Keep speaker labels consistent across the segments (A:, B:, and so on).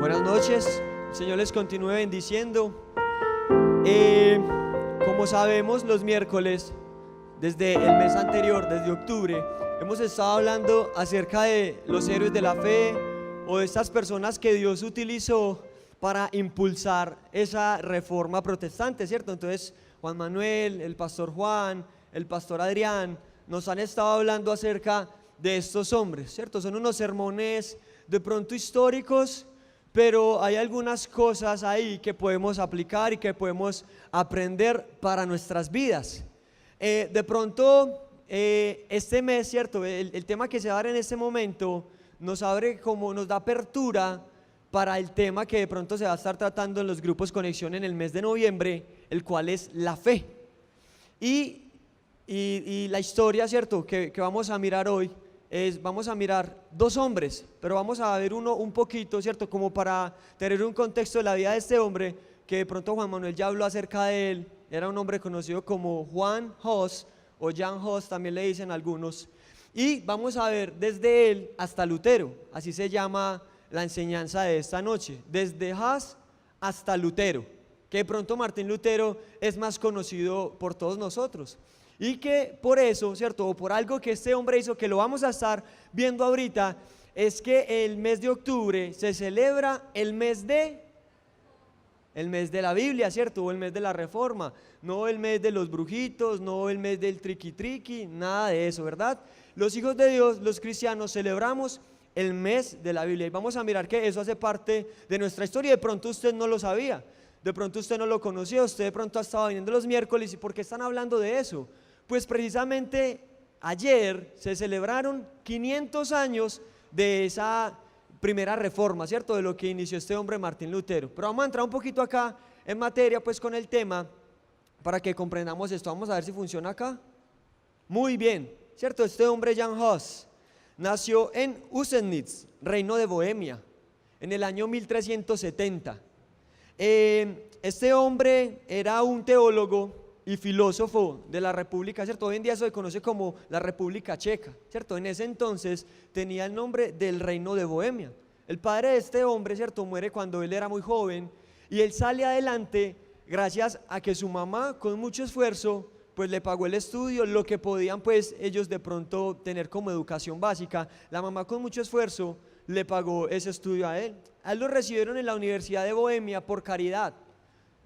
A: Buenas noches, el Señor les continúe bendiciendo. Como sabemos, los miércoles, desde el mes anterior, desde octubre, hemos estado hablando acerca de los héroes de la fe o de estas personas que Dios utilizó para impulsar esa reforma protestante, ¿cierto? Entonces, Juan Manuel, el pastor Juan, el pastor Adrián, nos han estado hablando acerca de estos hombres, ¿cierto? Son unos sermones de pronto históricos, pero hay algunas cosas ahí que podemos aplicar y que podemos aprender para nuestras vidas. De pronto, este mes, ¿cierto? El tema que se va a dar en este momento nos abre, como nos da apertura para el tema que de pronto se va a estar tratando en los grupos Conexión en el mes de noviembre, el cual es la fe. Y la historia, ¿cierto?, que vamos a mirar hoy vamos a mirar dos hombres, pero vamos a ver uno un poquito, ¿cierto?, como para tener un contexto de la vida de este hombre, que de pronto Juan Manuel ya habló acerca de él. Era un hombre conocido como Juan Hus, o Jan Hus también le dicen algunos, y vamos a ver desde él hasta Lutero. Así se llama la enseñanza de esta noche, desde Hus hasta Lutero, que de pronto Martín Lutero es más conocido por todos nosotros. Y que por eso, ¿cierto?, o por algo que este hombre hizo, que lo vamos a estar viendo ahorita, es que el mes de octubre se celebra el mes de la Biblia, ¿cierto?, o el mes de la Reforma, no el mes de los brujitos, no el mes del triqui triqui, nada de eso, ¿verdad? Los hijos de Dios, los cristianos, celebramos el mes de la Biblia, y vamos a mirar que eso hace parte de nuestra historia. De pronto usted no lo sabía, de pronto usted no lo conocía, usted de pronto ha estado viniendo los miércoles. ¿Y por qué están hablando de eso? Pues precisamente ayer se celebraron 500 años de esa primera reforma, ¿cierto?, de lo que inició este hombre Martín Lutero. Pero vamos a entrar un poquito acá en materia, pues, con el tema, para que comprendamos esto. Vamos a ver si funciona acá. Muy bien, ¿cierto? Este hombre, Jan Hus, nació en Usenitz, reino de Bohemia, en el año 1370. Este hombre era un teólogo y filósofo de la República, ¿cierto? Hoy en día eso se conoce como la República Checa, ¿cierto? En ese entonces tenía el nombre del reino de Bohemia. El padre de este hombre, ¿cierto?, muere cuando él era muy joven, y él sale adelante gracias a que su mamá, con mucho esfuerzo, pues le pagó el estudio, lo que podían pues ellos de pronto tener como educación básica. La mamá, con mucho esfuerzo, le pagó ese estudio a él. A él lo recibieron en la Universidad de Bohemia por caridad.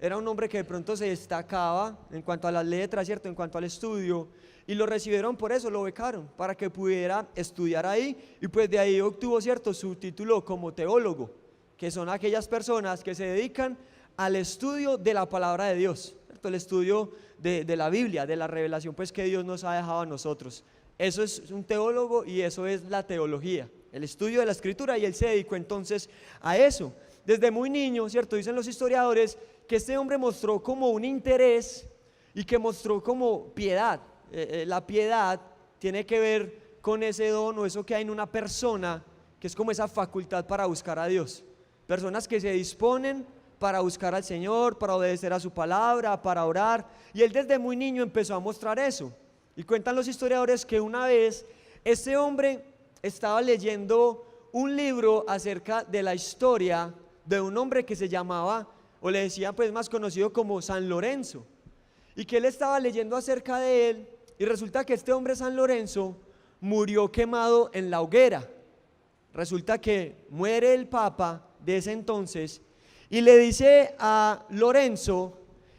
A: Era un hombre que de pronto se destacaba en cuanto a las letras, ¿cierto?, en cuanto al estudio, y lo recibieron por eso, lo becaron, para que pudiera estudiar ahí, y pues de ahí obtuvo, ¿cierto?, su título como teólogo, que son aquellas personas que se dedican al estudio de la palabra de Dios, ¿cierto?, el estudio de la Biblia, de la revelación pues que Dios nos ha dejado a nosotros. Eso es un teólogo, y eso es la teología, el estudio de la Escritura, y él se dedicó entonces a eso. Desde muy niño, ¿cierto?, dicen los historiadores que este hombre mostró como un interés y que mostró como piedad. La piedad tiene que ver con ese don o eso que hay en una persona, que es como esa facultad para buscar a Dios. Personas que se disponen para buscar al Señor, para obedecer a su palabra, para orar, y él desde muy niño empezó a mostrar eso. Y cuentan los historiadores que una vez este hombre estaba leyendo un libro acerca de la historia de un hombre que se llamaba, o le decía pues más conocido como San Lorenzo, y que él estaba leyendo acerca de él, y resulta que este hombre San Lorenzo murió quemado en la hoguera. Resulta que muere el papa de ese entonces, y le dice a Lorenzo,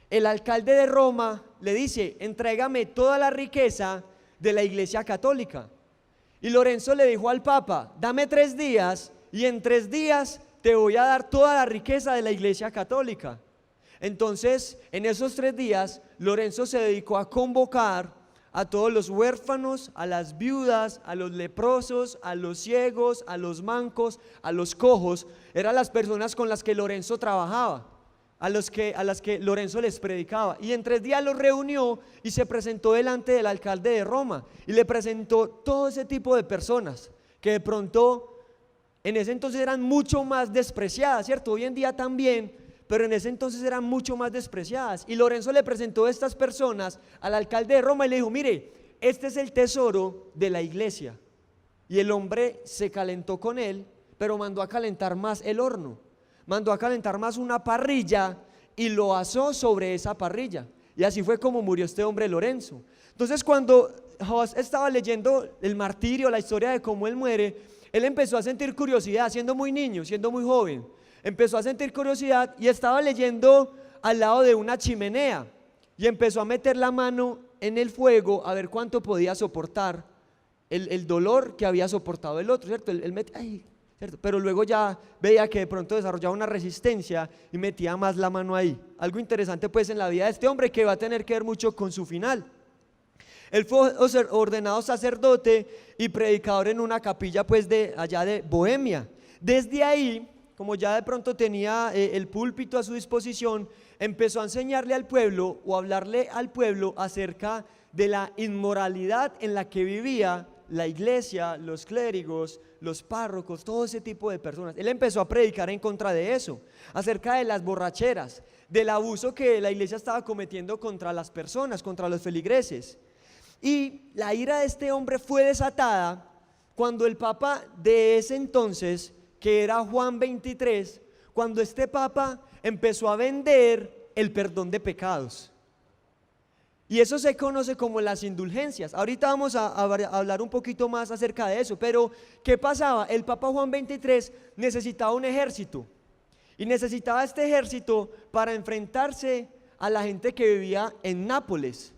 A: el alcalde de Roma, le dice: entrégame toda la riqueza de la Iglesia Católica. Y Lorenzo le dijo al papa: dame 3 días, y en 3 días te voy a dar toda la riqueza de la Iglesia Católica. Entonces, en esos 3 días, Lorenzo se dedicó a convocar a todos los huérfanos, a las viudas, a los leprosos, a los ciegos, a los mancos, a los cojos. Eran las personas con las que Lorenzo trabajaba, a las que Lorenzo les predicaba. Y en 3 días los reunió y se presentó delante del alcalde de Roma, y le presentó todo ese tipo de personas que de pronto en ese entonces eran mucho más despreciadas, ¿cierto? Hoy en día también, pero en ese entonces eran mucho más despreciadas. Y Lorenzo le presentó a estas personas al alcalde de Roma y le dijo: mire, este es el tesoro de la iglesia. Y el hombre se calentó con él, pero mandó a calentar más el horno. mandó a calentar más una parrilla y lo asó sobre esa parrilla. Y así fue como murió este hombre Lorenzo. Entonces cuando Hus estaba leyendo el martirio, la historia de cómo él muere, él empezó a sentir curiosidad, siendo muy niño, siendo muy joven. Empezó a sentir curiosidad y estaba leyendo al lado de una chimenea y empezó a meter la mano en el fuego a ver cuánto podía soportar el dolor que había soportado el otro, ¿cierto? ¿Cierto? Pero luego ya veía que de pronto desarrollaba una resistencia y metía más la mano ahí. Algo interesante pues en la vida de este hombre que va a tener que ver mucho con su final. Él fue ordenado sacerdote y predicador en una capilla pues de allá de Bohemia. Desde ahí, como ya de pronto tenía el púlpito a su disposición, empezó a enseñarle al pueblo o a hablarle al pueblo acerca de la inmoralidad en la que vivía la iglesia, los clérigos, los párrocos, todo ese tipo de personas. Él empezó a predicar en contra de eso, acerca de las borracheras, del abuso que la iglesia estaba cometiendo contra las personas, contra los feligreses. Y la ira de este hombre fue desatada cuando el papa de ese entonces, que era Juan XXIII, cuando este papa empezó a vender el perdón de pecados. Y eso se conoce como las indulgencias. Ahorita vamos a hablar un poquito más acerca de eso, pero ¿qué pasaba? El Papa Juan XXIII necesitaba un ejército y necesitaba este ejército para enfrentarse a la gente que vivía en Nápoles.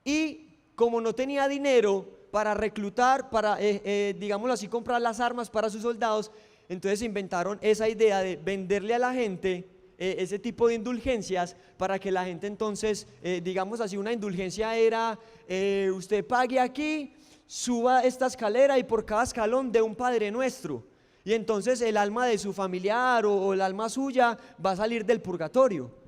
A: Y como no tenía dinero para reclutar, para digámoslo así, comprar las armas para sus soldados, entonces inventaron esa idea de venderle a la gente ese tipo de indulgencias para que la gente entonces, digamos así, una indulgencia era, usted pague aquí, suba esta escalera y por cada escalón dé un Padre Nuestro. Y entonces el alma de su familiar o el alma suya va a salir del purgatorio.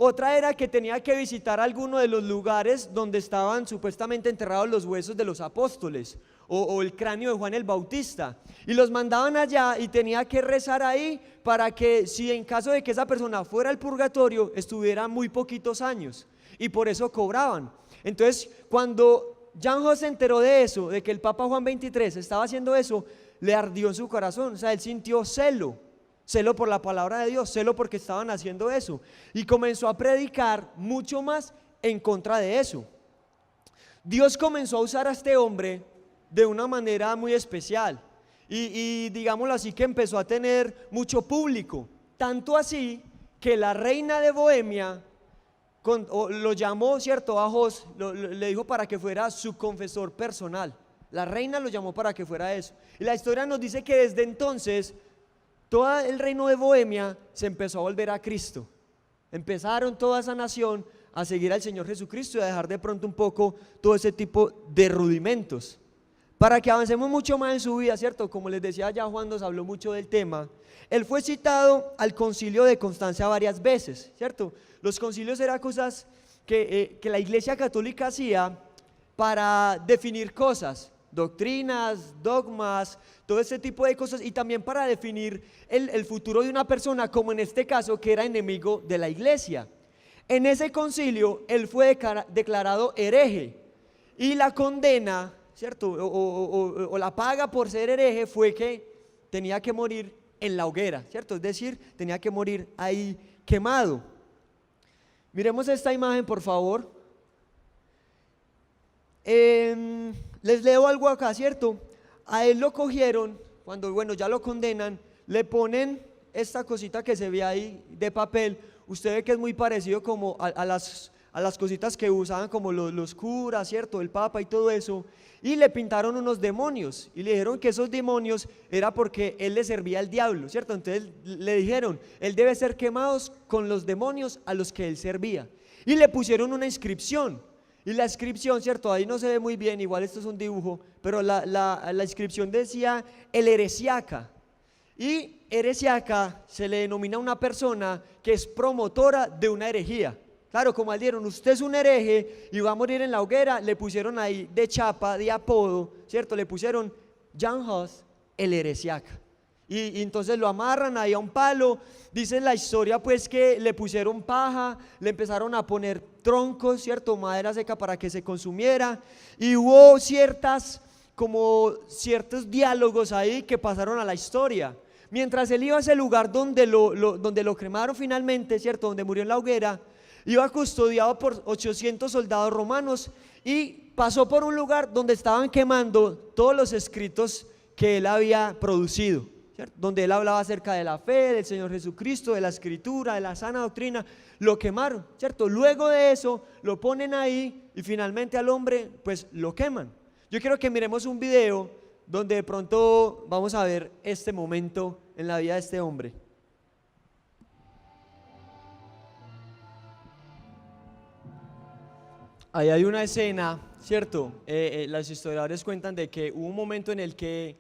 A: Otra era que tenía que visitar alguno de los lugares donde estaban supuestamente enterrados los huesos de los apóstoles o el cráneo de Juan el Bautista, y los mandaban allá y tenía que rezar ahí para que, si en caso de que esa persona fuera al purgatorio, estuviera muy poquitos años, y por eso cobraban. Entonces cuando Jan Hus se enteró de eso, de que el Papa Juan XXIII estaba haciendo eso, le ardió en su corazón. O sea, él sintió celo por la palabra de Dios, celo porque estaban haciendo eso, y comenzó a predicar mucho más en contra de eso. Dios comenzó a usar a este hombre de una manera muy especial y digámoslo así, que empezó a tener mucho público, tanto así que la reina de Bohemia lo llamó, ¿cierto? A Hus, le dijo para que fuera su confesor personal. La reina lo llamó para que fuera eso, y la historia nos dice que desde entonces todo el reino de Bohemia se empezó a volver a Cristo. Empezaron toda esa nación a seguir al Señor Jesucristo y a dejar de pronto un poco todo ese tipo de rudimentos. Para que avancemos mucho más en su vida, ¿cierto? Como les decía, ya Juan nos habló mucho del tema. Él fue citado al concilio de Constancia varias veces, ¿cierto? Los concilios eran cosas que la Iglesia Católica hacía para definir cosas, doctrinas, dogmas, todo ese tipo de cosas, y también para definir el futuro de una persona, como en este caso, que era enemigo de la iglesia. En ese concilio él fue declarado hereje, y la condena, ¿cierto? O la paga por ser hereje fue que tenía que morir en la hoguera, ¿cierto? Es decir, tenía que morir ahí quemado. Miremos esta imagen, por favor. Les leo algo acá, ¿cierto? A él lo cogieron, cuando ya lo condenan, le ponen esta cosita que se ve ahí de papel. Usted ve que es muy parecido como a las cositas que usaban como los curas, ¿cierto? El papa y todo eso. Y le pintaron unos demonios y le dijeron que esos demonios era porque él le servía al diablo, ¿cierto? Entonces le dijeron, él debe ser quemado con los demonios a los que él servía. Y le pusieron una inscripción. Y la inscripción, ¿cierto? Ahí no se ve muy bien, igual esto es un dibujo, pero la inscripción decía el heresiaca. Y heresiaca se le denomina a una persona que es promotora de una herejía. Claro, como al dijeron, usted es un hereje y va a morir en la hoguera, le pusieron ahí de chapa, de apodo, ¿cierto? Le pusieron Jan Hus, el heresiaca. Y entonces lo amarran ahí a un palo. Dice la historia pues que le pusieron paja, le empezaron a poner troncos, ¿cierto? Madera seca para que se consumiera, y hubo ciertos diálogos ahí que pasaron a la historia. mientras él iba a ese lugar donde lo cremaron finalmente, ¿cierto? Donde murió en la hoguera, iba custodiado por 800 soldados romanos y pasó por un lugar donde estaban quemando todos los escritos que él había producido, ¿cierto? Donde él hablaba acerca de la fe, del Señor Jesucristo, de la escritura, de la sana doctrina. Lo quemaron, ¿cierto? Luego de eso lo ponen ahí y finalmente al hombre pues lo queman. Yo quiero que miremos un video donde de pronto vamos a ver este momento en la vida de este hombre. Ahí hay una escena, ¿cierto? Los historiadores cuentan de que hubo un momento en el que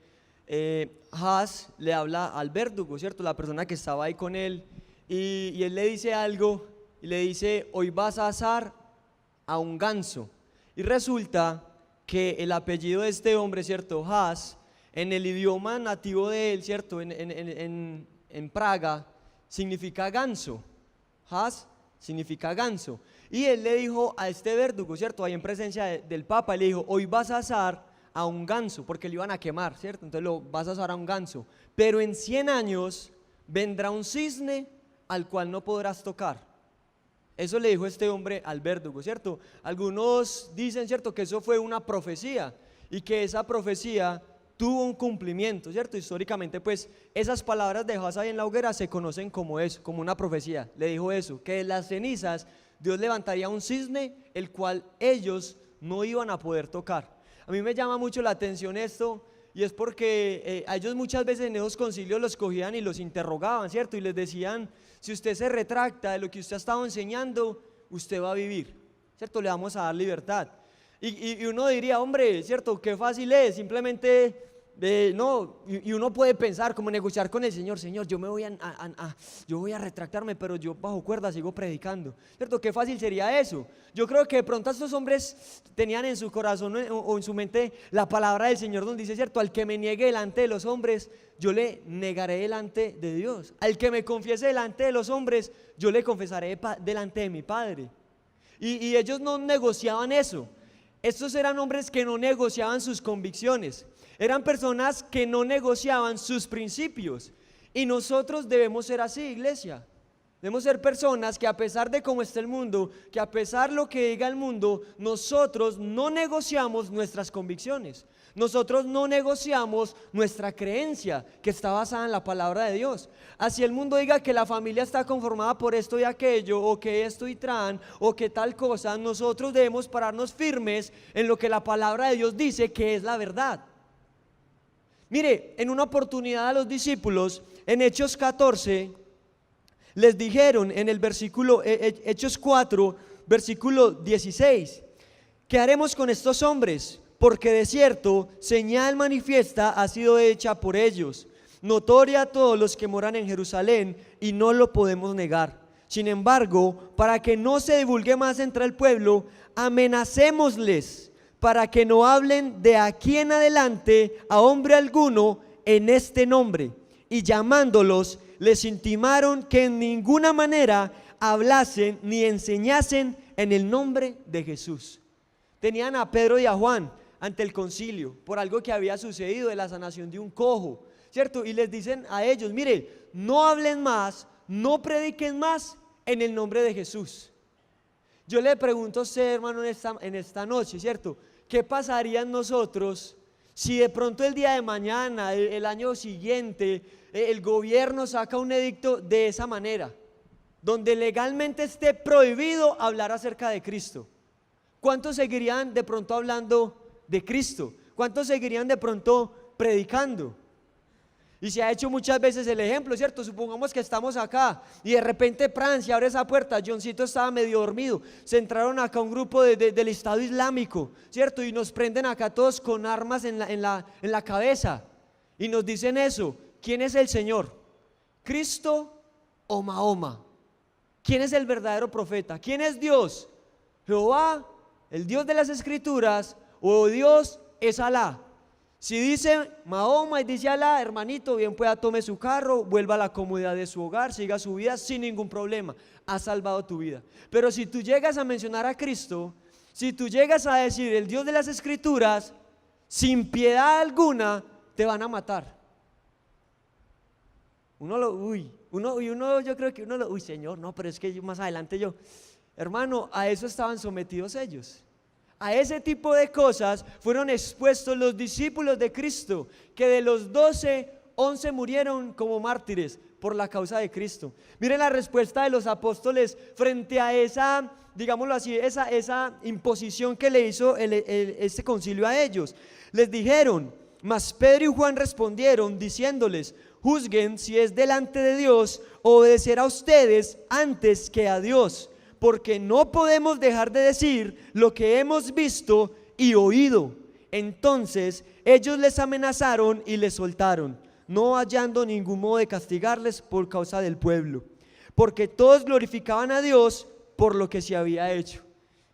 A: Haas le habla al verdugo, ¿cierto? La persona que estaba ahí con él, y él le dice algo y le dice: hoy vas a asar a un ganso. Y resulta que el apellido de este hombre, ¿cierto? Haas, en el idioma nativo de él, ¿cierto? En Praga significa ganso. Haas significa ganso. Y él le dijo a este verdugo, ¿cierto? Ahí en presencia del Papa, le dijo: hoy vas a asar a un ganso, porque lo iban a quemar, ¿cierto? Entonces lo vas a asar a un ganso, pero en 100 años vendrá un cisne al cual no podrás tocar. Eso le dijo este hombre al verdugo, ¿cierto? Algunos dicen, ¿cierto?, que eso fue una profecía y que esa profecía tuvo un cumplimiento, ¿cierto? Históricamente, pues, esas palabras de Haas ahí en la hoguera se conocen como eso, como una profecía. Le dijo eso, que de las cenizas Dios levantaría un cisne, el cual ellos no iban a poder tocar. A mí me llama mucho la atención esto, y es porque a ellos muchas veces en esos concilios los cogían y los interrogaban, ¿cierto? Y les decían: si usted se retracta de lo que usted ha estado enseñando, usted va a vivir, ¿cierto? Le vamos a dar libertad. Y uno diría: hombre, ¿cierto? Qué fácil es, simplemente no. Y uno puede pensar, como negociar con el Señor: Señor, yo voy a retractarme, pero yo bajo cuerda sigo predicando, ¿cierto? Qué fácil sería eso. Yo creo que de pronto estos hombres tenían en su corazón o en su mente la palabra del Señor, donde dice, ¿cierto? Al que me niegue delante de los hombres, yo le negaré delante de Dios. Al que me confiese delante de los hombres, yo le confesaré delante de mi Padre. Y ellos no negociaban eso. Estos eran hombres que no negociaban sus convicciones. Eran personas que no negociaban sus principios. Y nosotros debemos ser así, iglesia. Debemos ser personas que, a pesar de cómo está el mundo, que a pesar de lo que diga el mundo, nosotros no negociamos nuestras convicciones. Nosotros no negociamos nuestra creencia, que está basada en la palabra de Dios. Así el mundo diga que la familia está conformada por esto y aquello, o que esto y tran, o que tal cosa, nosotros debemos pararnos firmes en lo que la palabra de Dios dice que es la verdad. Mire, en una oportunidad a los discípulos, en Hechos 14, les dijeron en el versículo, Hechos 4, versículo 16: ¿qué haremos con estos hombres? Porque de cierto, señal manifiesta ha sido hecha por ellos, notoria a todos los que moran en Jerusalén, y no lo podemos negar. Sin embargo, para que no se divulgue más entre el pueblo, amenacémosles, para que no hablen de aquí en adelante a hombre alguno en este nombre. Y llamándolos, les intimaron que en ninguna manera hablasen ni enseñasen en el nombre de Jesús. Tenían a Pedro y a Juan ante el concilio por algo que había sucedido de la sanación de un cojo, ¿cierto? Y les dicen a ellos: mire, no hablen más, no prediquen más en el nombre de Jesús. Yo le pregunto a usted, hermano, en esta noche, ¿cierto? ¿Qué pasaría en nosotros si de pronto el día de mañana, el año siguiente, el gobierno saca un edicto de esa manera, donde legalmente esté prohibido hablar acerca de Cristo? ¿Cuántos seguirían de pronto hablando de Cristo? ¿Cuántos seguirían de pronto predicando? Y se ha hecho muchas veces el ejemplo, ¿cierto? Supongamos que estamos acá y de repente se abre esa puerta. Johncito estaba medio dormido, se entraron acá un grupo del Estado Islámico, ¿cierto? Y nos prenden acá todos con armas en la cabeza y nos dicen eso: ¿quién es el Señor? ¿Cristo o Mahoma? ¿Quién es el verdadero profeta? ¿Quién es Dios? ¿Jehová, el Dios de las Escrituras, o Dios es Alá? Si dice Mahoma y dice Alá, hermanito, bien pueda, tome su carro, vuelva a la comodidad de su hogar, siga su vida sin ningún problema, ha salvado tu vida. Pero si tú llegas a mencionar a Cristo, si tú llegas a decir el Dios de las Escrituras, sin piedad alguna te van a matar. Yo creo que uy Señor, no, pero es que más adelante hermano, a eso estaban sometidos ellos. A ese tipo de cosas fueron expuestos los discípulos de Cristo, que de los 12, 11 murieron como mártires por la causa de Cristo. Miren la respuesta de los apóstoles frente a esa, digámoslo así, esa imposición que le hizo este concilio a ellos. Les dijeron, mas Pedro y Juan respondieron diciéndoles: juzguen si es delante de Dios obedecer a ustedes antes que a Dios, porque no podemos dejar de decir lo que hemos visto y oído. Entonces ellos les amenazaron y les soltaron, no hallando ningún modo de castigarles por causa del pueblo, porque todos glorificaban a Dios por lo que se había hecho.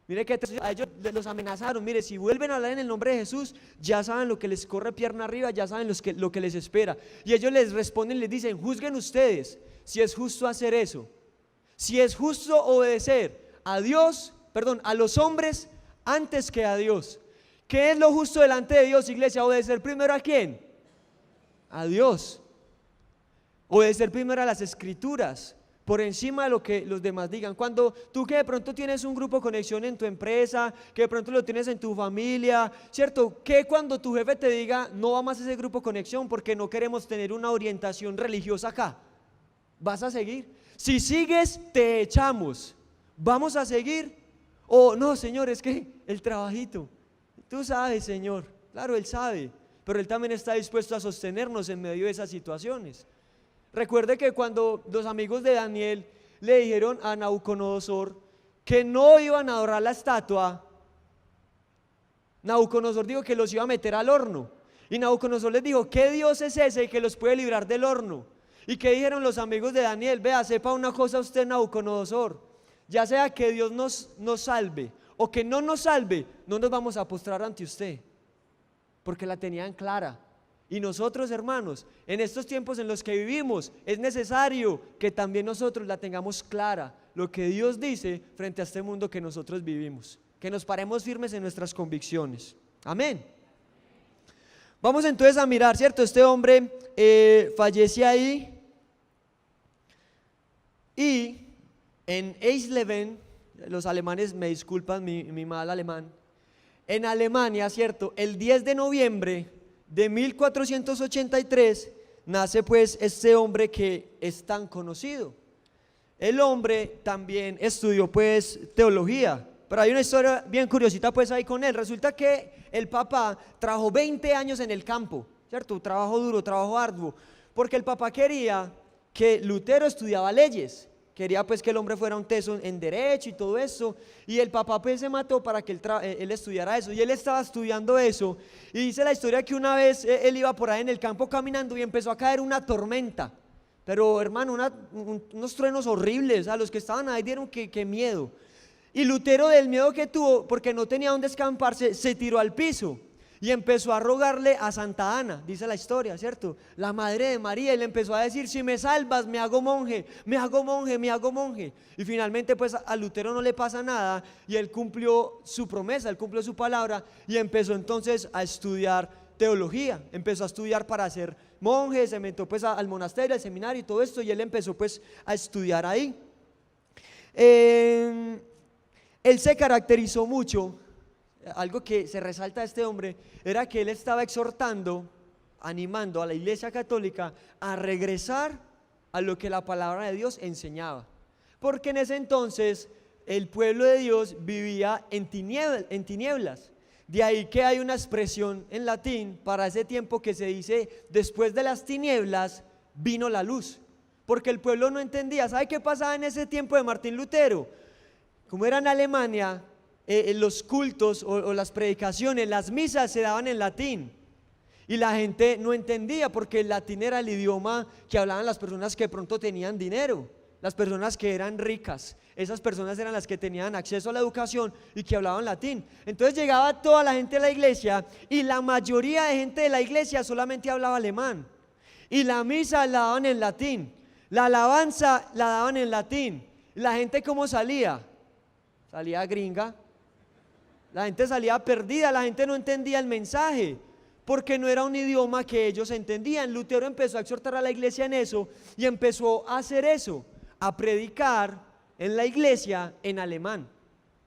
A: Mire que a ellos los amenazaron: mire, si vuelven a hablar en el nombre de Jesús, ya saben lo que les corre pierna arriba, ya saben lo que les espera. Y ellos les responden, les dicen: juzguen ustedes si es justo hacer eso, si es justo obedecer a los hombres antes que a Dios. ¿Qué es lo justo delante de Dios, iglesia? ¿Obedecer primero a quién? A Dios. Obedecer primero a las Escrituras por encima de lo que los demás digan. Cuando tú, que de pronto tienes un grupo conexión en tu empresa, que de pronto lo tienes en tu familia, ¿cierto? Que cuando tu jefe te diga: no vamos a ese grupo conexión porque no queremos tener una orientación religiosa acá, ¿vas a seguir? Si sigues, te echamos. ¿Vamos a seguir? O no, Señor, es que el trabajito, tú sabes, Señor. Claro, Él sabe, pero Él también está dispuesto a sostenernos en medio de esas situaciones. Recuerde que cuando los amigos de Daniel le dijeron a Nabucodonosor que no iban a adorar la estatua, Nabucodonosor dijo que los iba a meter al horno. Y Nabucodonosor les dijo: ¿qué Dios es ese que los puede librar del horno? ¿Y qué dijeron los amigos de Daniel? Vea, sepa una cosa usted, Nabucodonosor: ya sea que Dios nos salve o que no nos salve, no nos vamos a postrar ante usted, porque la tenían clara. Y nosotros, hermanos, en estos tiempos en los que vivimos, es necesario que también nosotros la tengamos clara, lo que Dios dice frente a este mundo que nosotros vivimos, que nos paremos firmes en nuestras convicciones. Amén. Vamos entonces a mirar, ¿cierto? Este hombre fallece ahí, y en Eisleben, los alemanes me disculpan mi mal alemán, en Alemania, ¿cierto? El 10 de noviembre de 1483 nace pues este hombre que es tan conocido. El hombre también estudió pues teología, pero hay una historia bien curiosita pues ahí con él. Resulta que el papá trabajó 20 años en el campo, ¿cierto? Trabajo duro, trabajo arduo, porque el papá quería que Lutero estudiaba leyes. Quería pues que el hombre fuera un teso en derecho y todo eso, y el papá pues se mató para que él estudiara eso, y él estaba estudiando eso, y dice la historia que una vez él iba por ahí en el campo caminando y empezó a caer una tormenta, pero hermano, unos truenos horribles. A los que estaban ahí dieron que miedo, y Lutero, del miedo que tuvo, porque no tenía dónde escamparse, se tiró al piso y empezó a rogarle a Santa Ana, dice la historia, ¿cierto? La madre de María, y le empezó a decir: si me salvas, me hago monje, me hago monje, me hago monje. Y finalmente pues a Lutero no le pasa nada, y él cumplió su promesa, él cumplió su palabra, y empezó entonces a estudiar teología, empezó a estudiar para ser monje, se metió pues al monasterio, al seminario y todo esto, y él empezó pues a estudiar ahí. Él se caracterizó mucho. Algo que se resalta de este hombre era que él estaba exhortando, animando a la Iglesia Católica a regresar a lo que la palabra de Dios enseñaba, porque en ese entonces el pueblo de Dios vivía en tinieblas. De ahí que hay una expresión en latín para ese tiempo que se dice: después de las tinieblas vino la luz, porque el pueblo no entendía. ¿Sabe qué pasaba en ese tiempo de Martín Lutero? Como era en Alemania, los cultos o las predicaciones, las misas se daban en latín, y la gente no entendía, porque el latín era el idioma que hablaban las personas que pronto tenían dinero, las personas que eran ricas. Esas personas eran las que tenían acceso a la educación y que hablaban latín. Entonces llegaba toda la gente de la iglesia, y la mayoría de gente de la iglesia solamente hablaba alemán, y la misa la daban en latín, la alabanza la daban en latín. La gente, ¿cómo salía? Salía gringa. La gente salía perdida, la gente no entendía el mensaje, porque no era un idioma que ellos entendían. Lutero empezó a exhortar a la iglesia en eso y empezó a hacer eso, a predicar en la iglesia en alemán,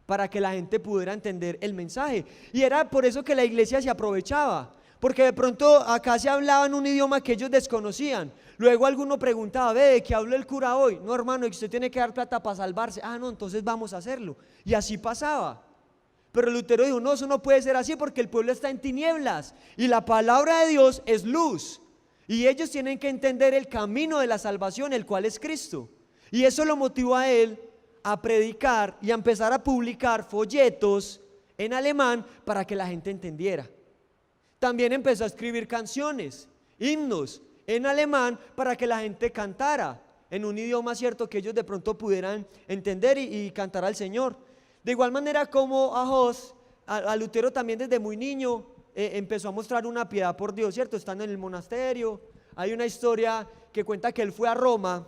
A: para que la gente pudiera entender el mensaje. Y era por eso que la iglesia se aprovechaba, porque de pronto acá se hablaba en un idioma que ellos desconocían. Luego alguno preguntaba: ve, ¿de qué habló el cura hoy? No, hermano, que usted tiene que dar plata para salvarse. Ah, no, entonces vamos a hacerlo. Y así pasaba. Pero Lutero dijo: no, eso no puede ser así, porque el pueblo está en tinieblas y la palabra de Dios es luz, y ellos tienen que entender el camino de la salvación, el cual es Cristo. Y eso lo motivó a él a predicar y a empezar a publicar folletos en alemán para que la gente entendiera. También empezó a escribir canciones, himnos en alemán para que la gente cantara en un idioma cierto que ellos de pronto pudieran entender y cantar al Señor. De igual manera como a Lutero también desde muy niño empezó a mostrar una piedad por Dios, ¿cierto? Estando en el monasterio, hay una historia que cuenta que él fue a Roma.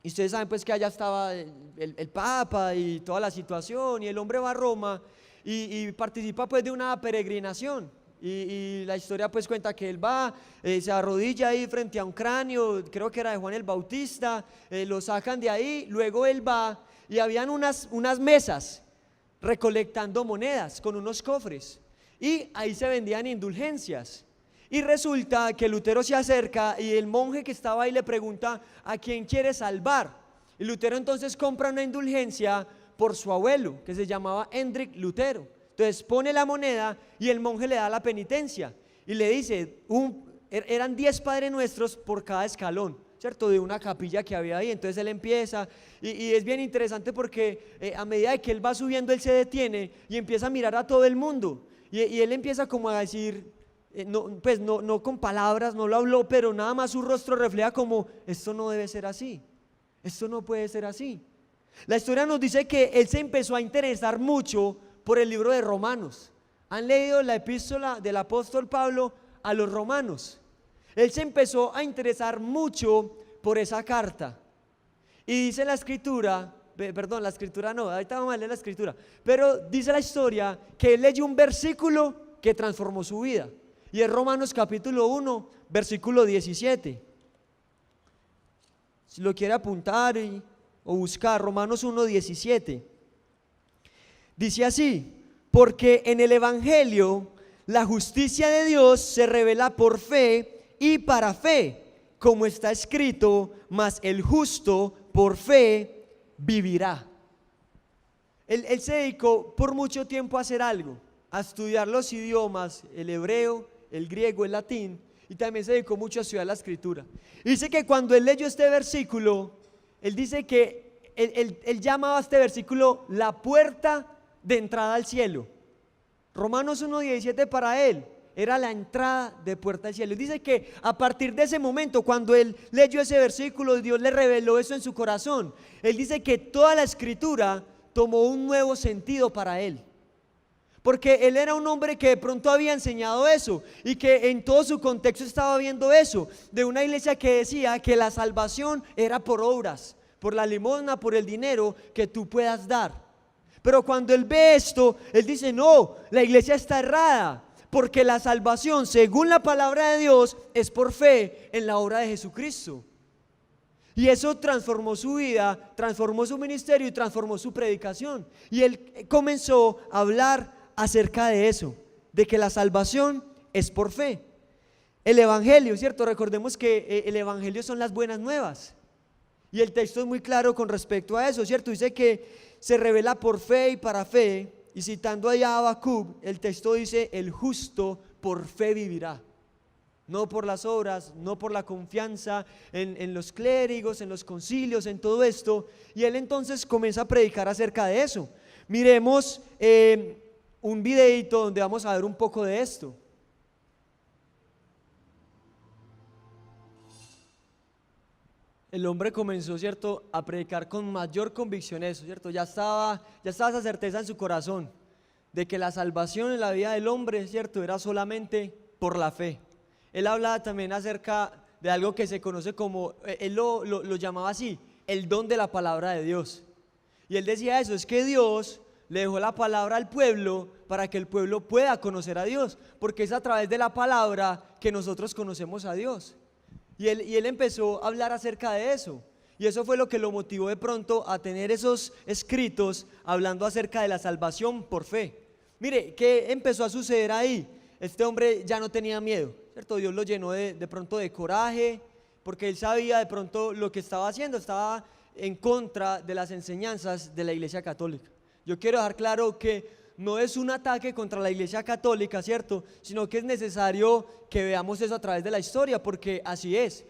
A: Y ustedes saben pues que allá estaba el Papa y toda la situación, y el hombre va a Roma y participa pues de una peregrinación, y la historia pues cuenta que él va, se arrodilla ahí frente a un cráneo, creo que era de Juan el Bautista, lo sacan de ahí, luego él va y habían unas mesas recolectando monedas con unos cofres, y ahí se vendían indulgencias. Y resulta que Lutero se acerca y el monje que estaba ahí le pregunta: ¿a quién quiere salvar? Y Lutero entonces compra una indulgencia por su abuelo, que se llamaba Hendrik Lutero. Entonces pone la moneda y el monje le da la penitencia y le dice, eran 10 Padre Nuestros por cada escalón, ¿cierto? De una capilla que había ahí. Entonces él empieza y es bien interesante porque a medida de que él va subiendo, él se detiene y empieza a mirar a todo el mundo, y él empieza como a decir, no con palabras, no lo habló, pero nada más su rostro refleja como: esto no debe ser así, esto no puede ser así. La historia nos dice que él se empezó a interesar mucho por el libro de Romanos. ¿Han leído la epístola del apóstol Pablo a los romanos? Él se empezó a interesar mucho por esa carta, y dice la escritura, la escritura no, ahorita vamos a leer la escritura, pero dice la historia que él leyó un versículo que transformó su vida. Y es Romanos capítulo 1, versículo 17. Si lo quiere apuntar o buscar, Romanos 1, 17. Dice así: porque en el Evangelio la justicia de Dios se revela por fe y para fe, como está escrito: mas el justo por fe vivirá. Él se dedicó por mucho tiempo a hacer algo, a estudiar los idiomas, el hebreo, el griego, el latín, y también se dedicó mucho a estudiar la escritura. Y dice que cuando él leyó este versículo, él dice que él llamaba a este versículo la puerta de entrada al cielo. Romanos 1:17 para él era la entrada de puerta al cielo. Dice que a partir de ese momento, cuando él leyó ese versículo, Dios le reveló eso en su corazón. Él dice que toda la escritura tomó un nuevo sentido para él, porque él era un hombre que de pronto había enseñado eso, y que en todo su contexto estaba viendo eso, de una iglesia que decía que la salvación era por obras, por la limosna, por el dinero que tú puedas dar. Pero cuando él ve esto, él dice: no, la iglesia está errada, porque la salvación, según la palabra de Dios, es por fe en la obra de Jesucristo. Y eso transformó su vida, transformó su ministerio y transformó su predicación. Y él comenzó a hablar acerca de eso, de que la salvación es por fe. El Evangelio, ¿cierto? Recordemos que el Evangelio son las buenas nuevas, y el texto es muy claro con respecto a eso, ¿cierto? Dice que se revela por fe y para fe, y citando allá a Habacuc, el texto dice: el justo por fe vivirá. No por las obras, no por la confianza en los clérigos, en los concilios, en todo esto. Y él entonces comienza a predicar acerca de eso. Miremos un videito donde vamos a ver un poco de esto. El hombre comenzó, ¿cierto?, a predicar con mayor convicción eso, ¿cierto? Ya estaba esa certeza en su corazón de que la salvación en la vida del hombre, ¿cierto?, era solamente por la fe. Él hablaba también acerca de algo que se conoce como, él lo llamaba así, el don de la palabra de Dios. Y él decía eso: es que Dios le dejó la palabra al pueblo para que el pueblo pueda conocer a Dios, porque es a través de la palabra que nosotros conocemos a Dios. Y él empezó a hablar acerca de eso. Y eso fue lo que lo motivó de pronto a tener esos escritos hablando acerca de la salvación por fe. Mire, ¿qué empezó a suceder ahí? Este hombre ya no tenía miedo, ¿cierto? Dios lo llenó de pronto de coraje, porque él sabía de pronto lo que estaba haciendo, estaba en contra de las enseñanzas de la Iglesia Católica. Yo quiero dejar claro que no es un ataque contra la Iglesia Católica, ¿cierto? Sino que es necesario que veamos eso a través de la historia, porque así es.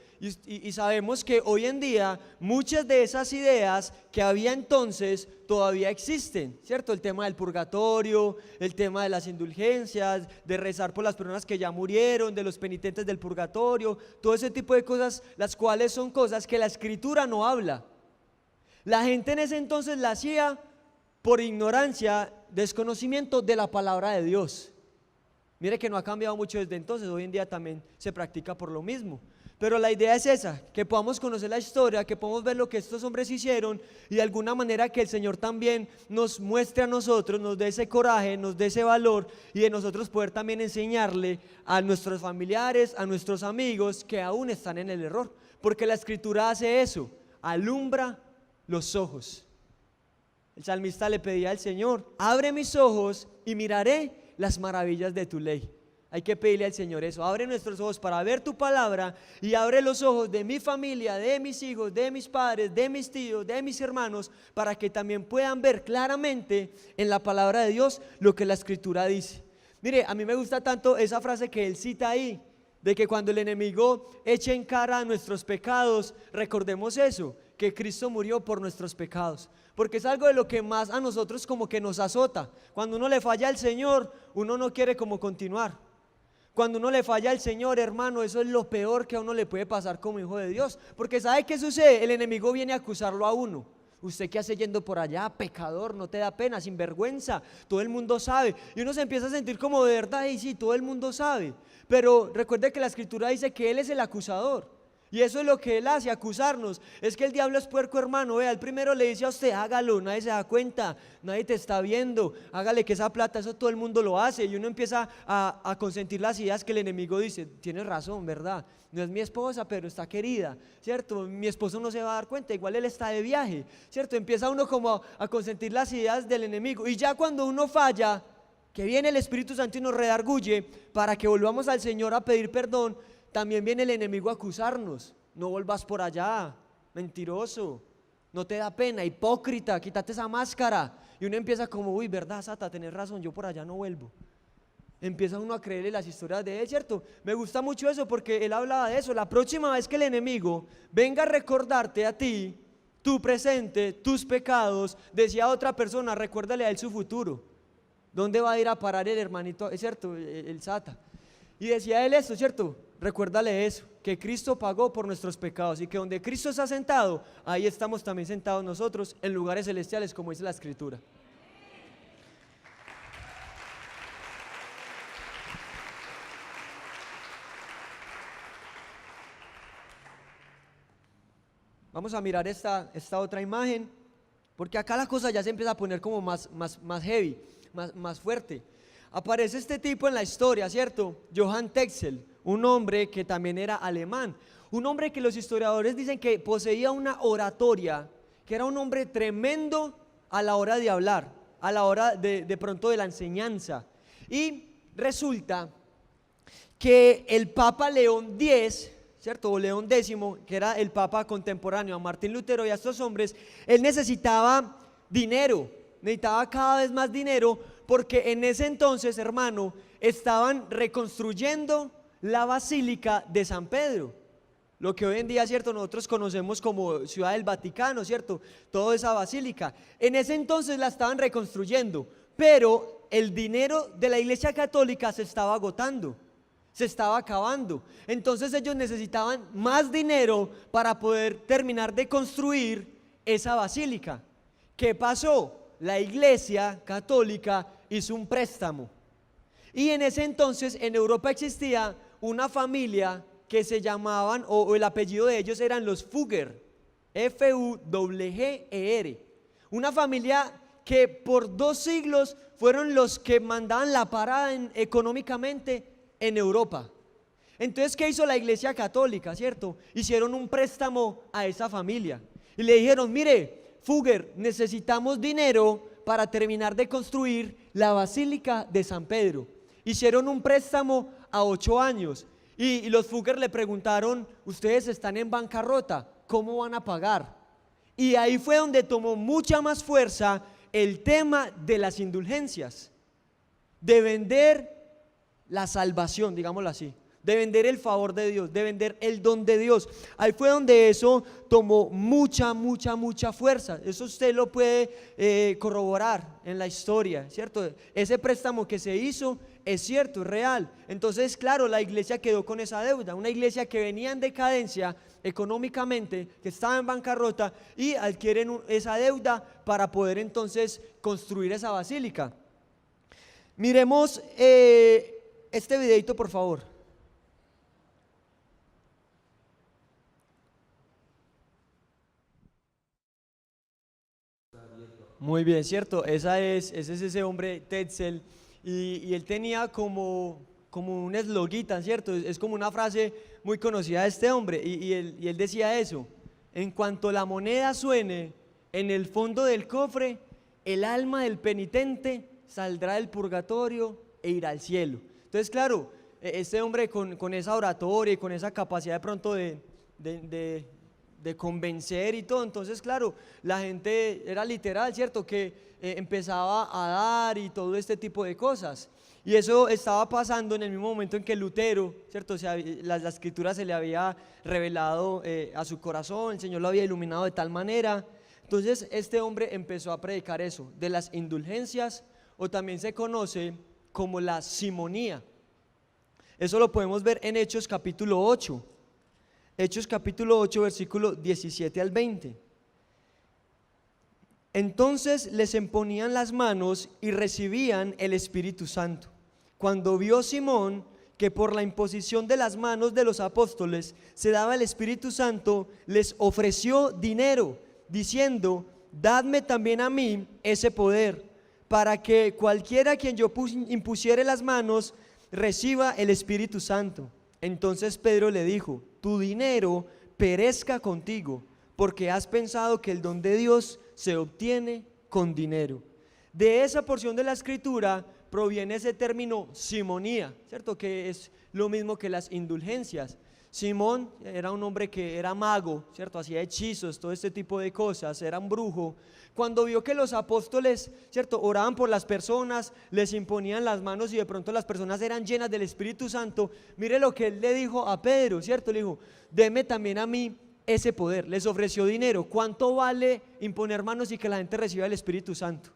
A: Y sabemos que hoy en día muchas de esas ideas que había entonces todavía existen, ¿cierto? El tema del purgatorio, el tema de las indulgencias, de rezar por las personas que ya murieron, de los penitentes del purgatorio, todo ese tipo de cosas, las cuales son cosas que la Escritura no habla. La gente en ese entonces la hacía por ignorancia, desconocimiento de la palabra de Dios. Mire que no ha cambiado mucho desde entonces, hoy en día también se practica por lo mismo. Pero la idea es esa, que podamos conocer la historia, que podamos ver lo que estos hombres hicieron y de alguna manera que el Señor también nos muestre a nosotros, nos dé ese coraje, nos dé ese valor y de nosotros poder también enseñarle a nuestros familiares, a nuestros amigos que aún están en el error. Porque la Escritura hace eso, alumbra los ojos. El salmista le pedía al Señor: abre mis ojos y miraré las maravillas de tu ley. Hay que pedirle al Señor eso, abre nuestros ojos para ver tu palabra y abre los ojos de mi familia, de mis hijos, de mis padres, de mis tíos, de mis hermanos, para que también puedan ver claramente en la palabra de Dios lo que la Escritura dice. Mire, a mí me gusta tanto esa frase que él cita ahí, de que cuando el enemigo eche en cara nuestros pecados, recordemos eso, que Cristo murió por nuestros pecados. Porque es algo de lo que más a nosotros como que nos azota. Cuando uno le falla al Señor, uno no quiere como continuar. Cuando uno le falla al Señor, hermano, eso es lo peor que a uno le puede pasar como hijo de Dios. Porque ¿sabe qué sucede? El enemigo viene a acusarlo a uno. ¿Usted qué hace yendo por allá? Pecador, no te da pena, sinvergüenza. Todo el mundo sabe. Y uno se empieza a sentir como de verdad, y sí, todo el mundo sabe. Pero recuerde que la Escritura dice que Él es el acusador. Y eso es lo que Él hace, acusarnos. Es que el diablo es puerco, hermano. Vea, el primero le dice a usted: hágalo, nadie se da cuenta, nadie te está viendo, hágale que esa plata, eso todo el mundo lo hace. Y uno empieza a consentir las ideas que el enemigo dice: tienes razón, ¿verdad? No es mi esposa, pero está querida, ¿cierto? Mi esposo no se va a dar cuenta, igual él está de viaje, ¿cierto? Empieza uno como a consentir las ideas del enemigo. Y ya cuando uno falla, que viene el Espíritu Santo y nos redarguye para que volvamos al Señor a pedir perdón, también viene el enemigo a acusarnos: no vuelvas por allá, mentiroso, no te da pena, hipócrita, quítate esa máscara. Y uno empieza como: uy, verdad, Sata, tenés razón, yo por allá no vuelvo. Empieza uno a creerle las historias de él, ¿cierto? Me gusta mucho eso porque él hablaba de eso. La próxima vez que el enemigo venga a recordarte a ti, tu presente, tus pecados, decía a otra persona, recuérdale a él su futuro. ¿Dónde va a ir a parar el hermanito? Es cierto, el Sata. Y decía él esto, ¿cierto? Recuérdale eso, que Cristo pagó por nuestros pecados y que donde Cristo está sentado, ahí estamos también sentados nosotros en lugares celestiales, como dice la Escritura. Vamos a mirar esta otra imagen, porque acá la cosa ya se empieza a poner como más heavy, más fuerte. Aparece este tipo en la historia, ¿cierto? Johann Tetzel, un hombre que también era alemán, un hombre que los historiadores dicen que poseía una oratoria, que era un hombre tremendo a la hora de hablar, a la hora de pronto de la enseñanza. Y resulta que el Papa León X, ¿cierto? O León X, que era el Papa contemporáneo a Martín Lutero y a estos hombres, él necesitaba dinero, necesitaba cada vez más dinero, porque en ese entonces, hermano, estaban reconstruyendo la Basílica de San Pedro, lo que hoy en día, ¿cierto?, nosotros conocemos como Ciudad del Vaticano, ¿cierto?, toda esa basílica. En ese entonces la estaban reconstruyendo, pero el dinero de la Iglesia Católica se estaba agotando, se estaba acabando. Entonces ellos necesitaban más dinero para poder terminar de construir esa basílica. ¿Qué pasó? La Iglesia Católica hizo un préstamo. Y en ese entonces en Europa existía una familia que se llamaban, o el apellido de ellos eran los Fugger, Fugger, una familia que por 2 siglos fueron los que mandaban la parada económicamente en Europa. Entonces, ¿qué hizo la Iglesia Católica, cierto? Hicieron un préstamo a esa familia y le dijeron: mire, Fugger, necesitamos dinero para terminar de construir la Basílica de San Pedro. Hicieron un préstamo a 8 años y los Fugger le preguntaron: ustedes están en bancarrota, ¿cómo van a pagar? Y ahí fue donde tomó mucha más fuerza el tema de las indulgencias, de vender la salvación, digámoslo así, de vender el favor de Dios, de vender el don de Dios. Ahí fue donde eso tomó mucha fuerza. Eso usted lo puede corroborar en la historia, ¿cierto? Ese préstamo que se hizo es cierto, es real. Entonces, claro, la iglesia quedó con esa deuda, una iglesia que venía en decadencia económicamente, que estaba en bancarrota, y adquieren esa deuda para poder entonces construir esa basílica. Miremos este videito, por favor. Muy bien, cierto, ese es ese hombre Tetzel, y él tenía como un esloguita, cierto, es como una frase muy conocida de este hombre, y él decía eso: en cuanto la moneda suene en el fondo del cofre, el alma del penitente saldrá del purgatorio e irá al cielo. Entonces, claro, este hombre con esa oratoria y con esa capacidad de pronto de convencer y todo, entonces, claro, la gente era literal, ¿cierto? Que empezaba a dar y todo este tipo de cosas. Y eso estaba pasando en el mismo momento en que Lutero, ¿cierto? La escritura se le había revelado a su corazón, el Señor lo había iluminado de tal manera. Entonces este hombre empezó a predicar eso, de las indulgencias, o también se conoce como la simonía. Eso lo podemos ver en Hechos capítulo 8. Hechos capítulo 8, versículo 17 al 20. Entonces les imponían las manos y recibían el Espíritu Santo. Cuando vio Simón que por la imposición de las manos de los apóstoles se daba el Espíritu Santo, les ofreció dinero, diciendo: dadme también a mí ese poder, para que cualquiera a quien yo impusiere las manos reciba el Espíritu Santo. Entonces Pedro le dijo: tu dinero perezca contigo, porque has pensado que el don de Dios se obtiene con dinero. De esa porción de la escritura proviene ese término simonía, ¿cierto? Que es lo mismo que las indulgencias. Simón era un hombre que era mago, ¿cierto? Hacía hechizos, todo este tipo de cosas, era un brujo. Cuando vio que los apóstoles, ¿cierto?, oraban por las personas, les imponían las manos y de pronto las personas eran llenas del Espíritu Santo, mire lo que él le dijo a Pedro, ¿cierto? Le dijo: deme también a mí ese poder. Les ofreció dinero. ¿Cuánto vale imponer manos y que la gente reciba el Espíritu Santo?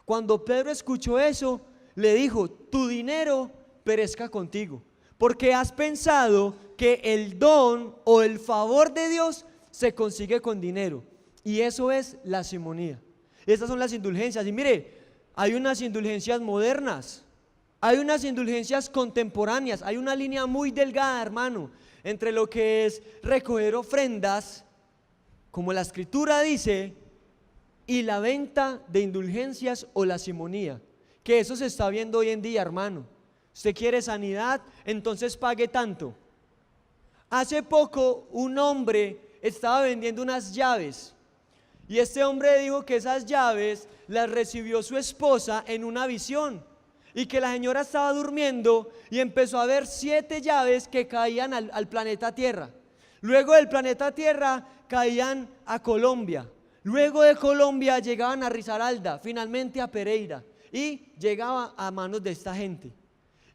A: Cuando Pedro escuchó eso, le dijo: tu dinero perezca contigo, porque has pensado que el don o el favor de Dios se consigue con dinero. Y eso es la simonía. Estas son las indulgencias. Y mire, hay unas indulgencias modernas, hay unas indulgencias contemporáneas, hay una línea muy delgada, hermano, entre lo que es recoger ofrendas, como la escritura dice, y la venta de indulgencias o la simonía, que eso se está viendo hoy en día, hermano. Usted quiere sanidad, entonces pague tanto. Hace poco un hombre estaba vendiendo unas llaves, y este hombre dijo que esas llaves las recibió su esposa en una visión, y que la señora estaba durmiendo y empezó a ver 7 llaves que caían al planeta Tierra. Luego del planeta Tierra caían a Colombia, luego de Colombia llegaban a Risaralda, finalmente a Pereira, y llegaba a manos de esta gente.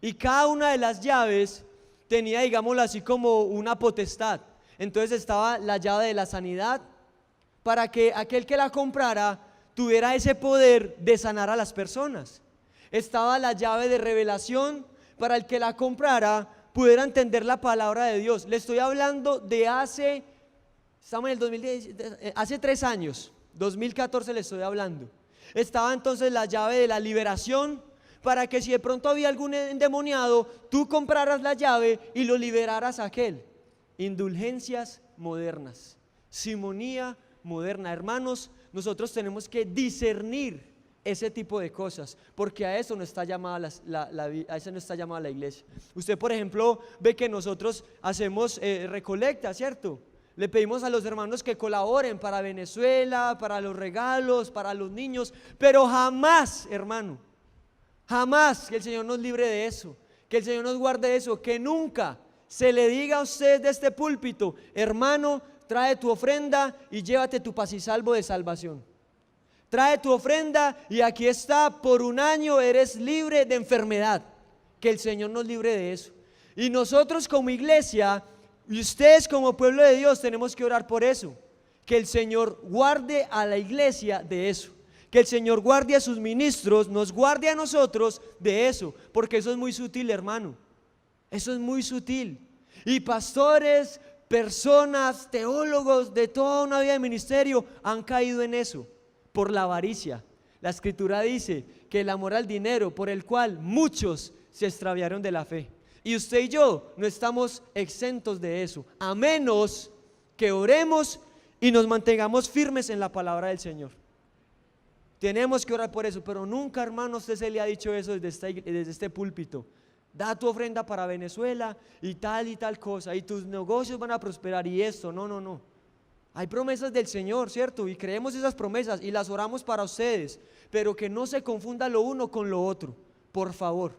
A: Y cada una de las llaves tenía, digámoslo así, como una potestad. Entonces estaba la llave de la sanidad, para que aquel que la comprara tuviera ese poder de sanar a las personas. Estaba la llave de revelación, para el que la comprara pudiera entender la palabra de Dios. Le estoy hablando de estamos en el 2010, hace 3 años, 2014 le estoy hablando. Estaba entonces la llave de la liberación, para que si de pronto había algún endemoniado, tú compraras la llave y lo liberaras a aquel. Indulgencias modernas, simonía moderna. Hermanos, nosotros tenemos que discernir ese tipo de cosas, porque a eso no está llamada a eso no está llamada la iglesia. Usted, por ejemplo, ve que nosotros hacemos recolecta, ¿cierto? Le pedimos a los hermanos que colaboren para Venezuela, para los regalos, para los niños, pero jamás, hermano, jamás, que el Señor nos libre de eso, que el Señor nos guarde de eso, que nunca se le diga a usted de este púlpito: hermano, trae tu ofrenda y llévate tu paz y salvo de salvación. Trae tu ofrenda y aquí está, por un año eres libre de enfermedad. Que el Señor nos libre de eso. Y nosotros como iglesia y ustedes como pueblo de Dios tenemos que orar por eso. Que el Señor guarde a la iglesia de eso. Que el Señor guarde a sus ministros, nos guarde a nosotros de eso. Porque eso es muy sutil, hermano. Eso es muy sutil. Y pastores, personas, teólogos de toda una vida de ministerio han caído en eso. Por la avaricia. La escritura dice que el amor al dinero, por el cual muchos se extraviaron de la fe. Y usted y yo no estamos exentos de eso, a menos que oremos y nos mantengamos firmes en la palabra del Señor. Tenemos que orar por eso, pero nunca, hermano, usted se le ha dicho eso desde este púlpito: da tu ofrenda para Venezuela y tal cosa, y tus negocios van a prosperar y esto. No. Hay promesas del Señor, ¿cierto? Y creemos esas promesas y las oramos para ustedes, pero que no se confunda lo uno con lo otro, por favor.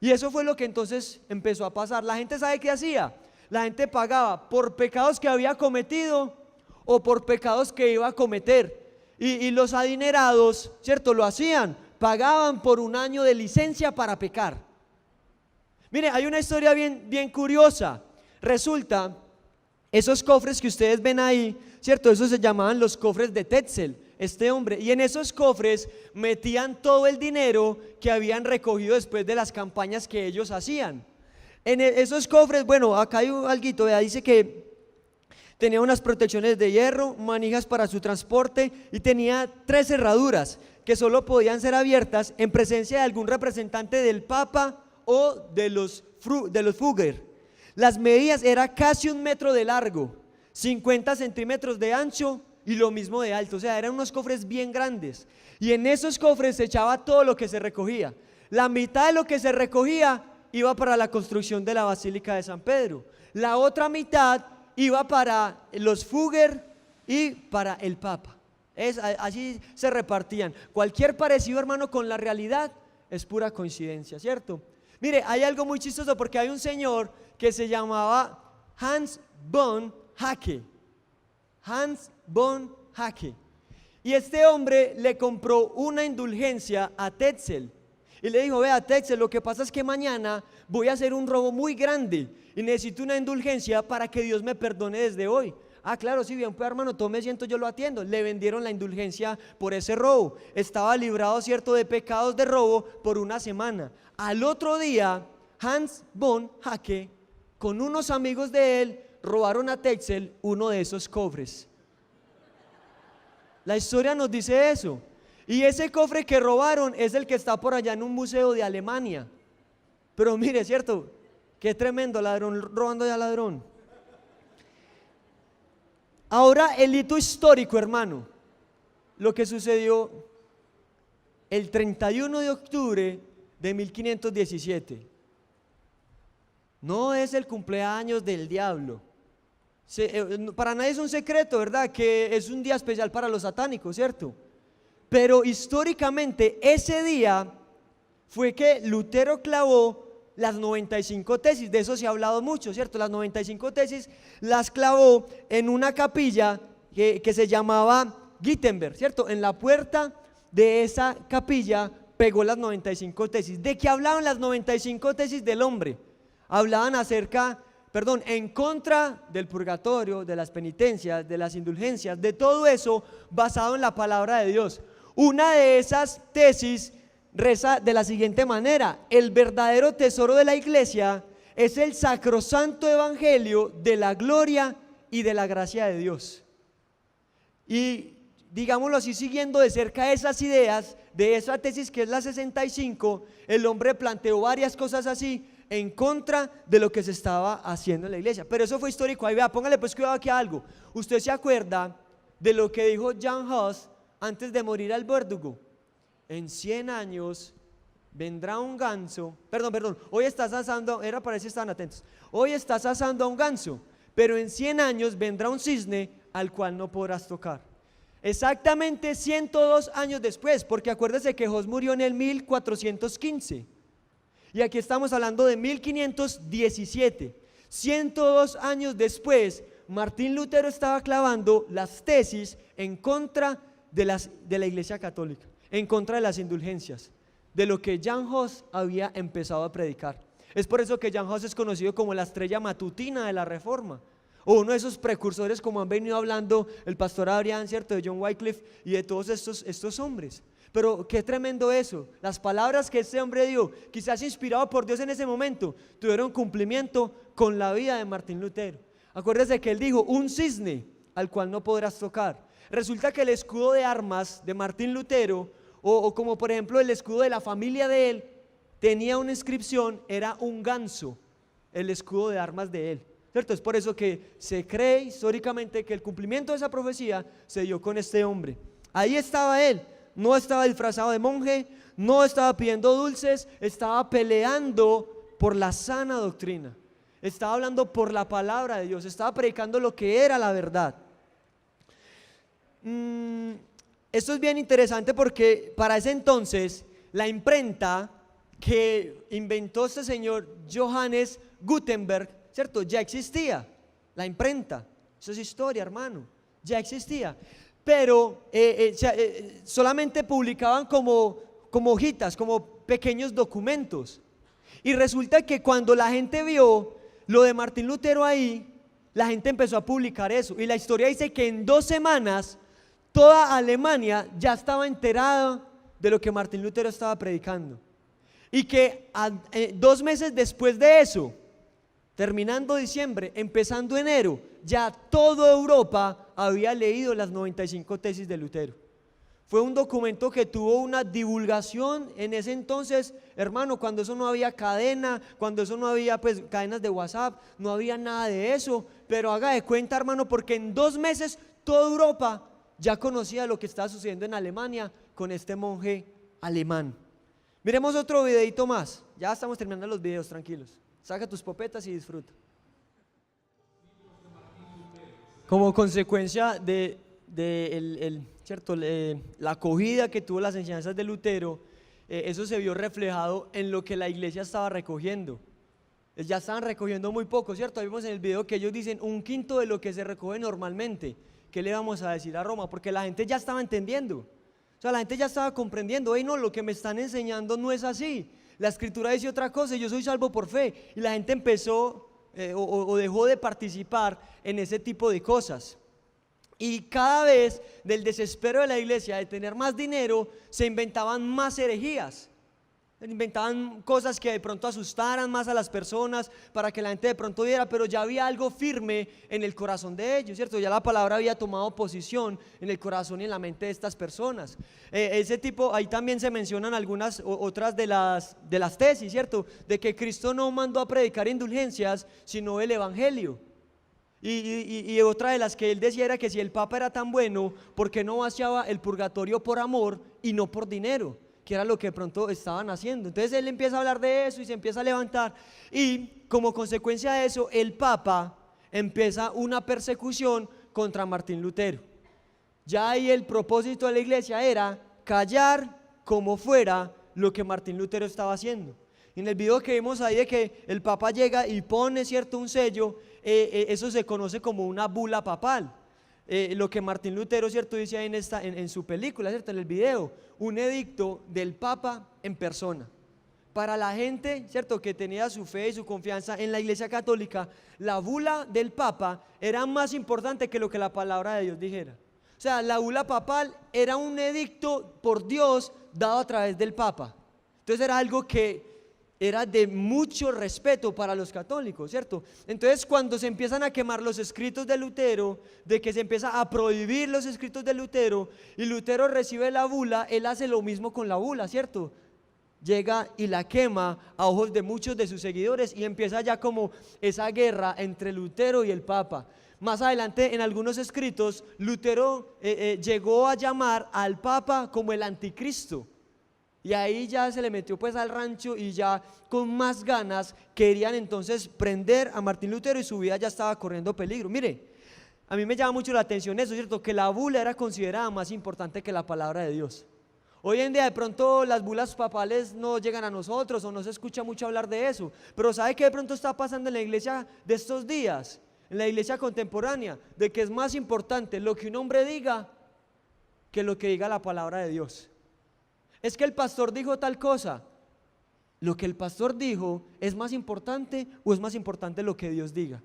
A: Y eso fue lo que entonces empezó a pasar. La gente, ¿sabe qué hacía? La gente pagaba por pecados que había cometido o por pecados que iba a cometer. Y los adinerados, ¿cierto? Lo hacían, pagaban por un año de licencia para pecar. Mire, hay una historia bien curiosa. Resulta, esos cofres que ustedes ven ahí, ¿cierto? Esos se llamaban los cofres de Tetzel, este hombre. Y en esos cofres metían todo el dinero que habían recogido después de las campañas que ellos hacían. En esos cofres, bueno, acá hay alguito, dice que tenía unas protecciones de hierro, manijas para su transporte y tenía 3 cerraduras que solo podían ser abiertas en presencia de algún representante del Papa o de los Fugger. Las medidas era casi 1 metro de largo, 50 centímetros de ancho y lo mismo de alto. O sea, eran unos cofres bien grandes. Y en esos cofres se echaba todo lo que se recogía. La mitad de lo que se recogía iba para la construcción de la Basílica de San Pedro. La otra mitad iba para los Fugger y para el Papa. Así se repartían. Cualquier parecido, hermano, con la realidad es pura coincidencia, ¿cierto? Mire, hay algo muy chistoso porque hay un señor que se llamaba Hans von Hacke. Hans von Hacke. Y este hombre le compró una indulgencia a Tetzel. Y le dijo: vea, Tetzel, lo que pasa es que mañana voy a hacer un robo muy grande y necesito una indulgencia para que Dios me perdone desde hoy. Ah, claro, sí, bien, pues hermano, tome asiento, yo lo atiendo. Le vendieron la indulgencia por ese robo. Estaba librado, cierto, de pecados de robo por una semana. Al otro día, Hans von Hacke, con unos amigos de él, robaron a Tetzel uno de esos cofres. La historia nos dice eso. Y ese cofre que robaron es el que está por allá en un museo de Alemania. Pero mire, ¿cierto? Qué tremendo, ladrón robando ya ladrón. Ahora el hito histórico, hermano, lo que sucedió el 31 de octubre de 1517. No es el cumpleaños del diablo. Para nadie es un secreto, ¿verdad? Que es un día especial para los satánicos, ¿cierto? Pero históricamente ese día fue que Lutero clavó las 95 tesis. De eso se ha hablado mucho, ¿cierto? Las 95 tesis las clavó en una capilla que se llamaba Wittenberg, ¿cierto? En la puerta de esa capilla pegó las 95 tesis. ¿De qué hablaban las 95 tesis del hombre? Hablaban en contra del purgatorio, de las penitencias, de las indulgencias, de todo eso basado en la palabra de Dios. Una de esas tesis reza de la siguiente manera: el verdadero tesoro de la iglesia es el sacrosanto evangelio de la gloria y de la gracia de Dios. Y digámoslo así, siguiendo de cerca esas ideas de esa tesis que es la 65, el hombre planteó varias cosas así en contra de lo que se estaba haciendo en la iglesia. Pero eso fue histórico. Ahí vea, póngale pues cuidado aquí a algo. ¿Usted se acuerda de lo que dijo Jan Hus antes de morir al verdugo? en 100 años vendrá un ganso, perdón, hoy estás asando, era para ver si estaban atentos, hoy estás asando a un ganso, pero en 100 años vendrá un cisne al cual no podrás tocar. Exactamente 102 años después, porque acuérdese que Jos murió en el 1415 y aquí estamos hablando de 1517. 102 años después, Martín Lutero estaba clavando las tesis en contra de la Iglesia Católica, en contra de las indulgencias, de lo que Jan Hus había empezado a predicar. Es por eso que Jan Hus es conocido como la estrella matutina de la Reforma, o uno de esos precursores, como han venido hablando el pastor Adrián, ¿cierto?, de John Wycliffe y de todos estos hombres. Pero qué tremendo eso, las palabras que este hombre dio, quizás inspirado por Dios en ese momento, tuvieron cumplimiento con la vida de Martín Lutero. Acuérdese que él dijo, un cisne al cual no podrás tocar. Resulta que el escudo de armas de Martín Lutero, o como por ejemplo el escudo de la familia de él, tenía una inscripción, era un ganso, el escudo de armas de él, ¿cierto? Es por eso que se cree históricamente que el cumplimiento de esa profecía se dio con este hombre. Ahí estaba él, no estaba disfrazado de monje, no estaba pidiendo dulces, estaba peleando por la sana doctrina, estaba hablando por la palabra de Dios, estaba predicando lo que era la verdad. Esto es bien interesante porque para ese entonces la imprenta que inventó este señor Johannes Gutenberg, ¿cierto?, ya existía, la imprenta, eso es historia, hermano, ya existía, pero solamente publicaban como hojitas, como pequeños documentos, y resulta que cuando la gente vio lo de Martín Lutero ahí, la gente empezó a publicar eso, y la historia dice que en 2 semanas toda Alemania ya estaba enterada de lo que Martín Lutero estaba predicando, y que 2 meses después de eso, terminando diciembre, empezando enero, ya toda Europa había leído las 95 tesis de Lutero. Fue un documento que tuvo una divulgación en ese entonces, hermano, cuando eso no había cadena, cuando eso no había pues cadenas de WhatsApp, no había nada de eso, pero haga de cuenta, hermano, porque en 2 meses toda Europa ya conocía lo que estaba sucediendo en Alemania con este monje alemán. Miremos otro videito más, ya estamos terminando los videos, tranquilos. Saca tus popetas y disfruta. Como consecuencia ¿cierto?, la acogida que tuvo las enseñanzas de Lutero, eso se vio reflejado en lo que la iglesia estaba recogiendo. Ya estaban recogiendo muy poco, ¿cierto? Vimos en el video que ellos dicen 1/5 de lo que se recoge normalmente. ¿Qué le vamos a decir a Roma? Porque la gente ya estaba entendiendo, o sea, la gente ya estaba comprendiendo, no, lo que me están enseñando no es así. La escritura dice otra cosa, yo soy salvo por fe, y la gente empezó o dejó de participar en ese tipo de cosas. Y cada vez del desespero de la iglesia de tener más dinero, se inventaban más herejías, inventaban cosas que de pronto asustaran más a las personas para que la gente de pronto viera, pero ya había algo firme en el corazón de ellos, ¿cierto? Ya la palabra había tomado posición en el corazón y en la mente de estas personas. Ese tipo, ahí también se mencionan algunas otras de las tesis, ¿cierto? De que Cristo no mandó a predicar indulgencias, sino el evangelio. Y otra de las que él decía era que si el Papa era tan bueno, ¿por qué no vaciaba el purgatorio por amor y no por dinero? Que era lo que de pronto estaban haciendo. Entonces él empieza a hablar de eso y se empieza a levantar, y como consecuencia de eso el Papa empieza una persecución contra Martín Lutero. Ya ahí el propósito de la iglesia era callar como fuera lo que Martín Lutero estaba haciendo. En el video que vimos ahí de que el Papa llega y pone, ¿cierto?, un sello, eso se conoce como una bula papal. Lo que Martín Lutero, ¿cierto?, dice ahí en su película, ¿cierto?, en el video, un edicto del Papa en persona. Para la gente, ¿cierto?, que tenía su fe y su confianza en la Iglesia Católica, la bula del Papa era más importante que lo que la palabra de Dios dijera. O sea, la bula papal era un edicto por Dios dado a través del Papa. Entonces era algo que era de mucho respeto para los católicos, ¿cierto? Entonces cuando se empiezan a quemar los escritos de Lutero, de que se empieza a prohibir los escritos de Lutero, y Lutero recibe la bula, él hace lo mismo con la bula, ¿cierto? Llega y la quema a ojos de muchos de sus seguidores, y empieza ya como esa guerra entre Lutero y el Papa. Más adelante en algunos escritos, Lutero llegó a llamar al Papa como el anticristo. Y ahí ya se le metió pues al rancho y ya con más ganas querían entonces prender a Martín Lutero y su vida ya estaba corriendo peligro. Mire, a mí me llama mucho la atención eso, ¿cierto? Que la bula era considerada más importante que la palabra de Dios. Hoy en día de pronto las bulas papales no llegan a nosotros o no se escucha mucho hablar de eso, pero ¿sabe qué de pronto está pasando en la iglesia de estos días? En la iglesia contemporánea, de que es más importante lo que un hombre diga que lo que diga la palabra de Dios. Es que el pastor dijo tal cosa. ¿Lo que el pastor dijo es más importante o es más importante lo que Dios diga?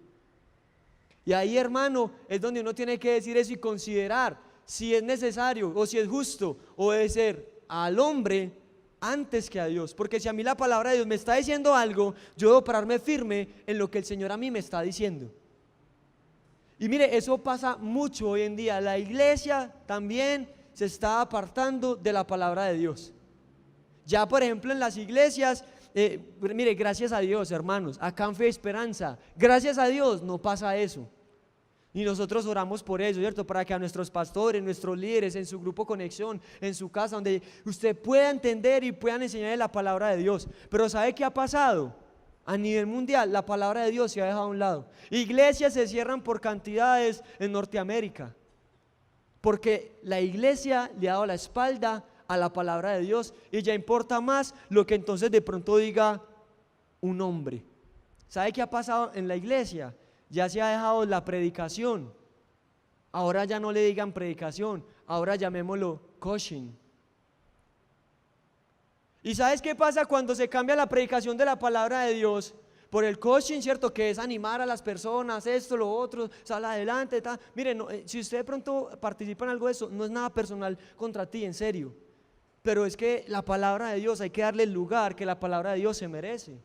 A: Y ahí, hermano, es donde uno tiene que decir eso y considerar si es necesario o si es justo obedecer al hombre antes que a Dios. Porque si a mí la palabra de Dios me está diciendo algo, yo debo pararme firme en lo que el Señor a mí me está diciendo. Y mire, eso pasa mucho hoy en día. La iglesia también se está apartando de la palabra de Dios. Ya por ejemplo en las iglesias, mire, gracias a Dios, hermanos, acá en Fe y Esperanza, gracias a Dios no pasa eso. Y nosotros oramos por eso, ¿cierto? Para que a nuestros pastores, nuestros líderes, en su grupo Conexión, en su casa, donde usted pueda entender y puedan enseñarle la palabra de Dios. Pero ¿sabe qué ha pasado? A nivel mundial, la palabra de Dios se ha dejado a un lado. Iglesias se cierran por cantidades en Norteamérica, porque la iglesia le ha dado la espalda a la palabra de Dios y ya importa más lo que entonces de pronto diga un hombre. ¿Sabe qué ha pasado en la iglesia? Ya se ha dejado la predicación. Ahora ya no le digan predicación, ahora llamémoslo coaching. ¿Y sabes qué pasa cuando se cambia la predicación de la palabra de Dios por el coaching, cierto? Que es animar a las personas, esto, lo otro, sal adelante, tal. Miren, si usted de pronto participa en algo de eso, no es nada personal contra ti, en serio. Pero es que la palabra de Dios hay que darle el lugar que la palabra de Dios se merece.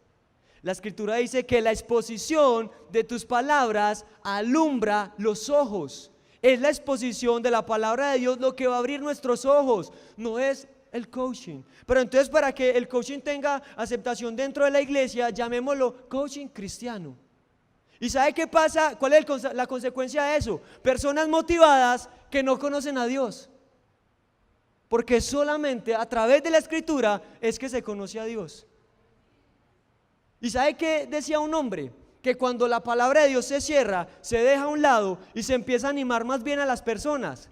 A: La escritura dice que la exposición de tus palabras alumbra los ojos. Es la exposición de la palabra de Dios lo que va a abrir nuestros ojos, no es el coaching. Pero entonces, para que el coaching tenga aceptación dentro de la iglesia, llamémoslo coaching cristiano. ¿Y sabe qué pasa? ¿Cuál es la consecuencia de eso? Personas motivadas que no conocen a Dios, porque solamente a través de la escritura es que se conoce a Dios. ¿Y sabe qué decía un hombre? Que cuando la palabra de Dios se cierra, se deja a un lado y se empieza a animar más bien a las personas.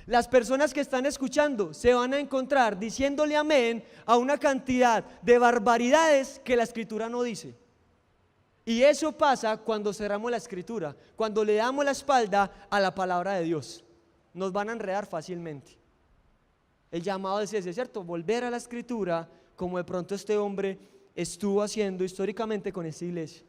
A: Las personas que están escuchando se van a encontrar diciéndole amén a una cantidad de barbaridades que la escritura no dice. Y eso pasa cuando cerramos la escritura, cuando le damos la espalda a la palabra de Dios. Nos van a enredar fácilmente. El llamado es ese, ¿cierto? Volver a la escritura, como de pronto este hombre estuvo haciendo históricamente con esta iglesia.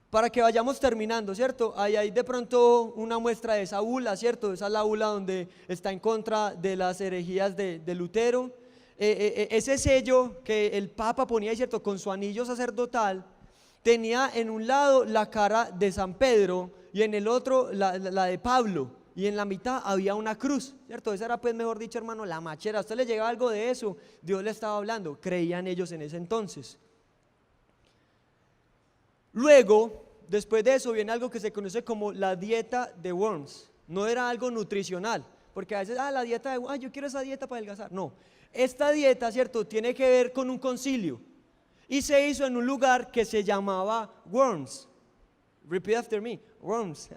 A: Para que vayamos terminando, ¿cierto? Ahí hay de pronto una muestra de esa bula, ¿cierto? Esa es la bula donde está en contra de las herejías de Lutero. Ese sello que el Papa ponía, ¿cierto? Con su anillo sacerdotal, tenía en un lado la cara de San Pedro y en el otro la de Pablo. Y en la mitad había una cruz, ¿cierto? Esa era, pues, mejor dicho, hermano, la machera. ¿A usted le llegaba algo de eso? Dios le estaba hablando, creían ellos en ese entonces. Luego, después de eso, viene algo que se conoce como la dieta de Worms. No era algo nutricional, porque a veces, la dieta de, yo quiero esa dieta para adelgazar. No, esta dieta, ¿cierto?, tiene que ver con un concilio. Y se hizo en un lugar que se llamaba Worms. Repeat after me, Worms.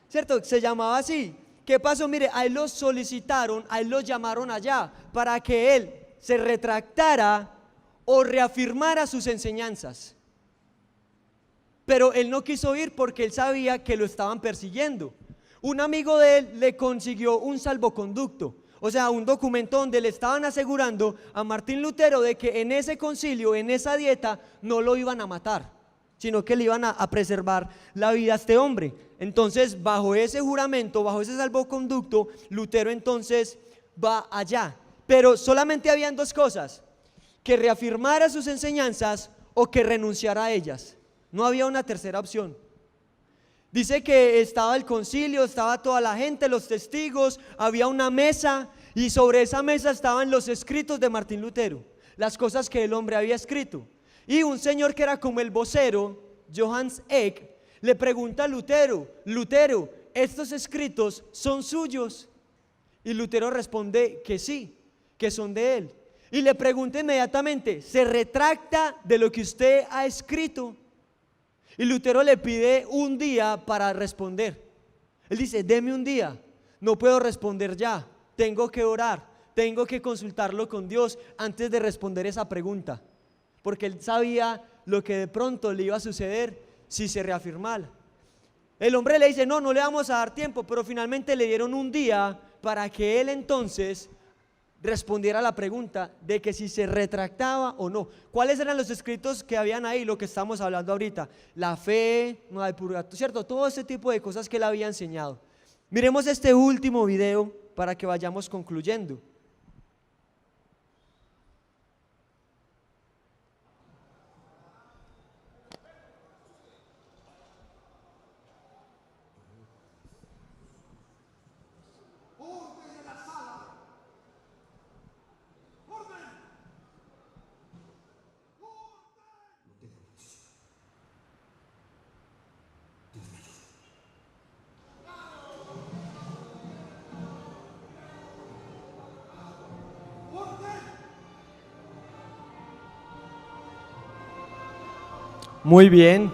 A: ¿Cierto? Se llamaba así. ¿Qué pasó? Mire, a él lo solicitaron, a él lo llamaron allá para que él se retractara o reafirmara sus enseñanzas. Pero él no quiso ir porque él sabía que lo estaban persiguiendo. Un amigo de él le consiguió un salvoconducto, o sea, un documento donde le estaban asegurando a Martín Lutero de que en ese concilio, en esa dieta, no lo iban a matar, sino que le iban a preservar la vida a este hombre. Entonces, bajo ese juramento, bajo ese salvoconducto, Lutero entonces va allá. Pero solamente habían dos cosas: que reafirmara sus enseñanzas o que renunciara a ellas. No había una tercera opción. Dice que estaba el concilio, estaba toda la gente, los testigos, había una mesa y sobre esa mesa estaban los escritos de Martín Lutero, las cosas que el hombre había escrito. Y un señor que era como el vocero, Johannes Eck, le pregunta a Lutero: Lutero, ¿estos escritos son suyos? Y Lutero responde que sí, que son de él. y le pregunta inmediatamente: ¿se retracta de lo que usted ha escrito? Y Lutero le pide un día para responder. Él dice: deme un día, no puedo responder ya, tengo que orar, tengo que consultarlo con Dios antes de responder esa pregunta, porque él sabía lo que de pronto le iba a suceder si se reafirmara. El hombre le dice: no, no le vamos a dar tiempo, pero finalmente le dieron un día para que él entonces respondiera a la pregunta de que si se retractaba o no. ¿Cuáles eran los escritos que habían ahí? Lo que estamos hablando ahorita: la fe, no hay purgatorio, ¿cierto? Todo ese tipo de cosas que él había enseñado. Miremos este último video para que vayamos concluyendo. Muy bien,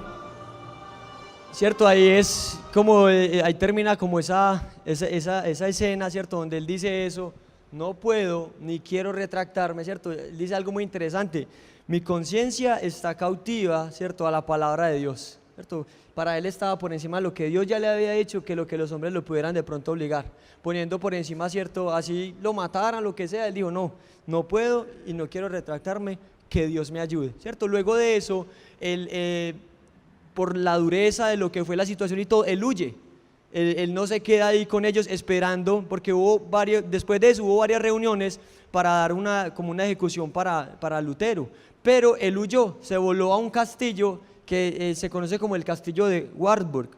A: cierto, ahí es como, ahí termina como esa escena, cierto, donde él dice eso: no puedo ni quiero retractarme, cierto. Él dice algo muy interesante: mi conciencia está cautiva, cierto, a la palabra de Dios, cierto. Para él estaba por encima de lo que Dios ya le había dicho, que lo que los hombres lo pudieran de pronto obligar, poniendo por encima, cierto, así lo mataran, lo que sea. Él dijo: no, no puedo y no quiero retractarme, que Dios me ayude, cierto. Luego de eso, él, por la dureza de lo que fue la situación y todo, él huye. Él no se queda ahí con ellos esperando, porque después de eso hubo varias reuniones para dar como una ejecución para Lutero, pero él huyó, se voló a un castillo que se conoce como el castillo de Wartburg.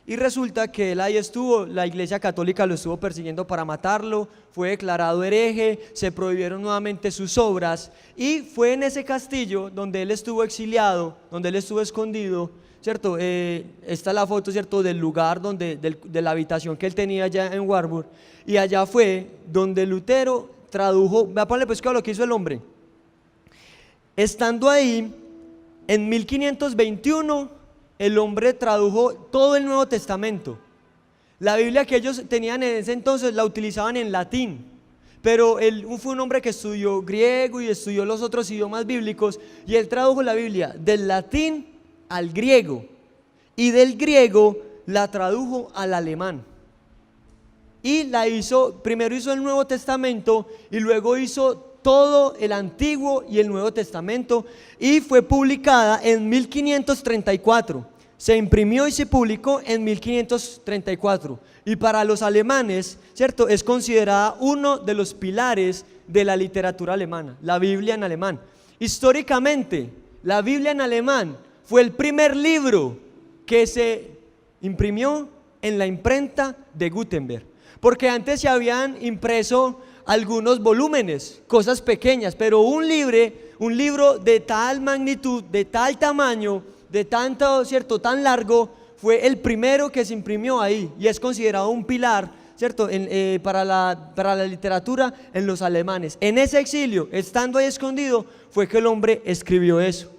A: Y resulta que él ahí estuvo, la Iglesia Católica lo estuvo persiguiendo para matarlo, fue declarado hereje, se prohibieron nuevamente sus obras, y fue en ese castillo donde él estuvo exiliado, donde él estuvo escondido, ¿cierto? Está la foto, ¿cierto?, del lugar de la habitación que él tenía allá en Wartburg, y allá fue donde Lutero tradujo. Vea, ponle pues lo que hizo el hombre. Estando ahí, en 1521, el hombre tradujo todo el Nuevo Testamento. La Biblia que ellos tenían en ese entonces la utilizaban en latín, pero él fue un hombre que estudió griego y estudió los otros idiomas bíblicos, y él tradujo la Biblia del latín al griego, y del griego la tradujo al alemán. Y primero hizo el Nuevo Testamento y luego hizo todo el Antiguo y el Nuevo Testamento, y fue publicada en 1534. Se imprimió y se publicó en 1534, y para los alemanes, ¿cierto?, es considerada uno de los pilares de la literatura alemana, la Biblia en alemán. Históricamente, la Biblia en alemán fue el primer libro que se imprimió en la imprenta de Gutenberg, porque antes se habían impreso algunos volúmenes, cosas pequeñas, pero un libro de tal magnitud, de tal tamaño, de tanto, ¿cierto?, tan largo, fue el primero que se imprimió ahí, y es considerado un pilar, ¿cierto?, para la literatura en los alemanes. En ese exilio, estando ahí escondido, fue que el hombre escribió eso.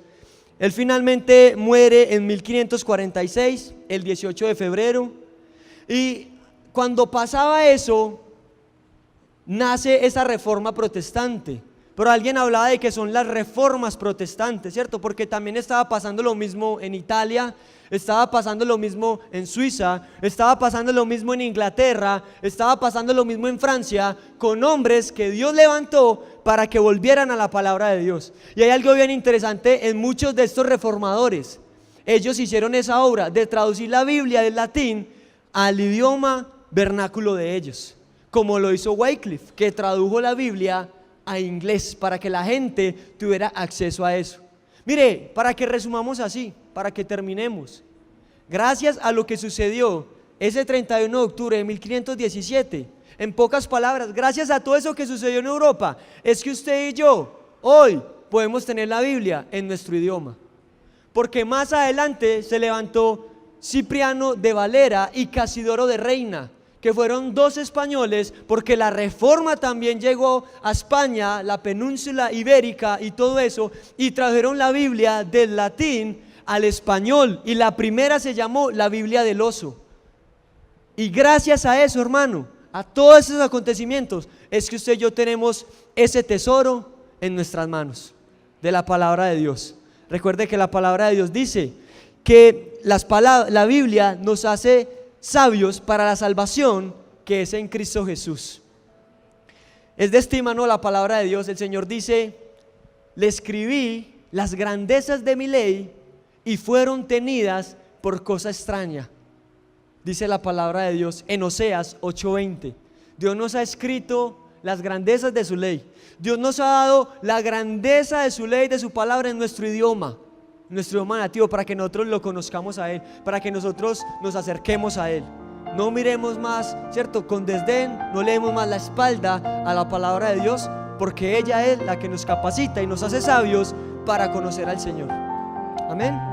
A: Él finalmente muere en 1546, el 18 de febrero, y cuando pasaba eso, nace esa reforma protestante. Pero alguien hablaba de que son las reformas protestantes, ¿cierto? Porque también estaba pasando lo mismo en Italia, estaba pasando lo mismo en Suiza, estaba pasando lo mismo en Inglaterra, estaba pasando lo mismo en Francia, con hombres que Dios levantó para que volvieran a la palabra de Dios. Y hay algo bien interesante en muchos de estos reformadores: ellos hicieron esa obra de traducir la Biblia del latín al idioma vernáculo de ellos, como lo hizo Wycliffe, que tradujo la Biblia a inglés para que la gente tuviera acceso a eso. Mire, para que resumamos así, para que terminemos, gracias a lo que sucedió ese 31 de octubre de 1517, en pocas palabras, gracias a todo eso que sucedió en Europa, es que usted y yo hoy podemos tener la Biblia en nuestro idioma, porque más adelante se levantó Cipriano de Valera y Casidoro de Reina, que fueron dos españoles, porque la Reforma también llegó a España, la península ibérica y todo eso, y trajeron la Biblia del latín al español, y la primera se llamó la Biblia del oso. Y gracias a eso, hermano, a todos esos acontecimientos, es que usted y yo tenemos ese tesoro en nuestras manos, de la palabra de Dios. Recuerde que la palabra de Dios dice que la Biblia nos hace sabios para la salvación que es en Cristo Jesús. Es de estima, ¿no?, la palabra de Dios. El Señor dice: le escribí las grandezas de mi ley y fueron tenidas por cosa extraña. Dice la palabra de Dios en Oseas 8:20. Dios nos ha escrito las grandezas de su ley. Dios nos ha dado la grandeza de su ley, de su palabra, en nuestro idioma nativo, para que nosotros lo conozcamos a Él, para que nosotros nos acerquemos a Él. No miremos más, ¿cierto?, con desdén, no leemos más la espalda a la palabra de Dios, porque ella es la que nos capacita y nos hace sabios para conocer al Señor. Amén.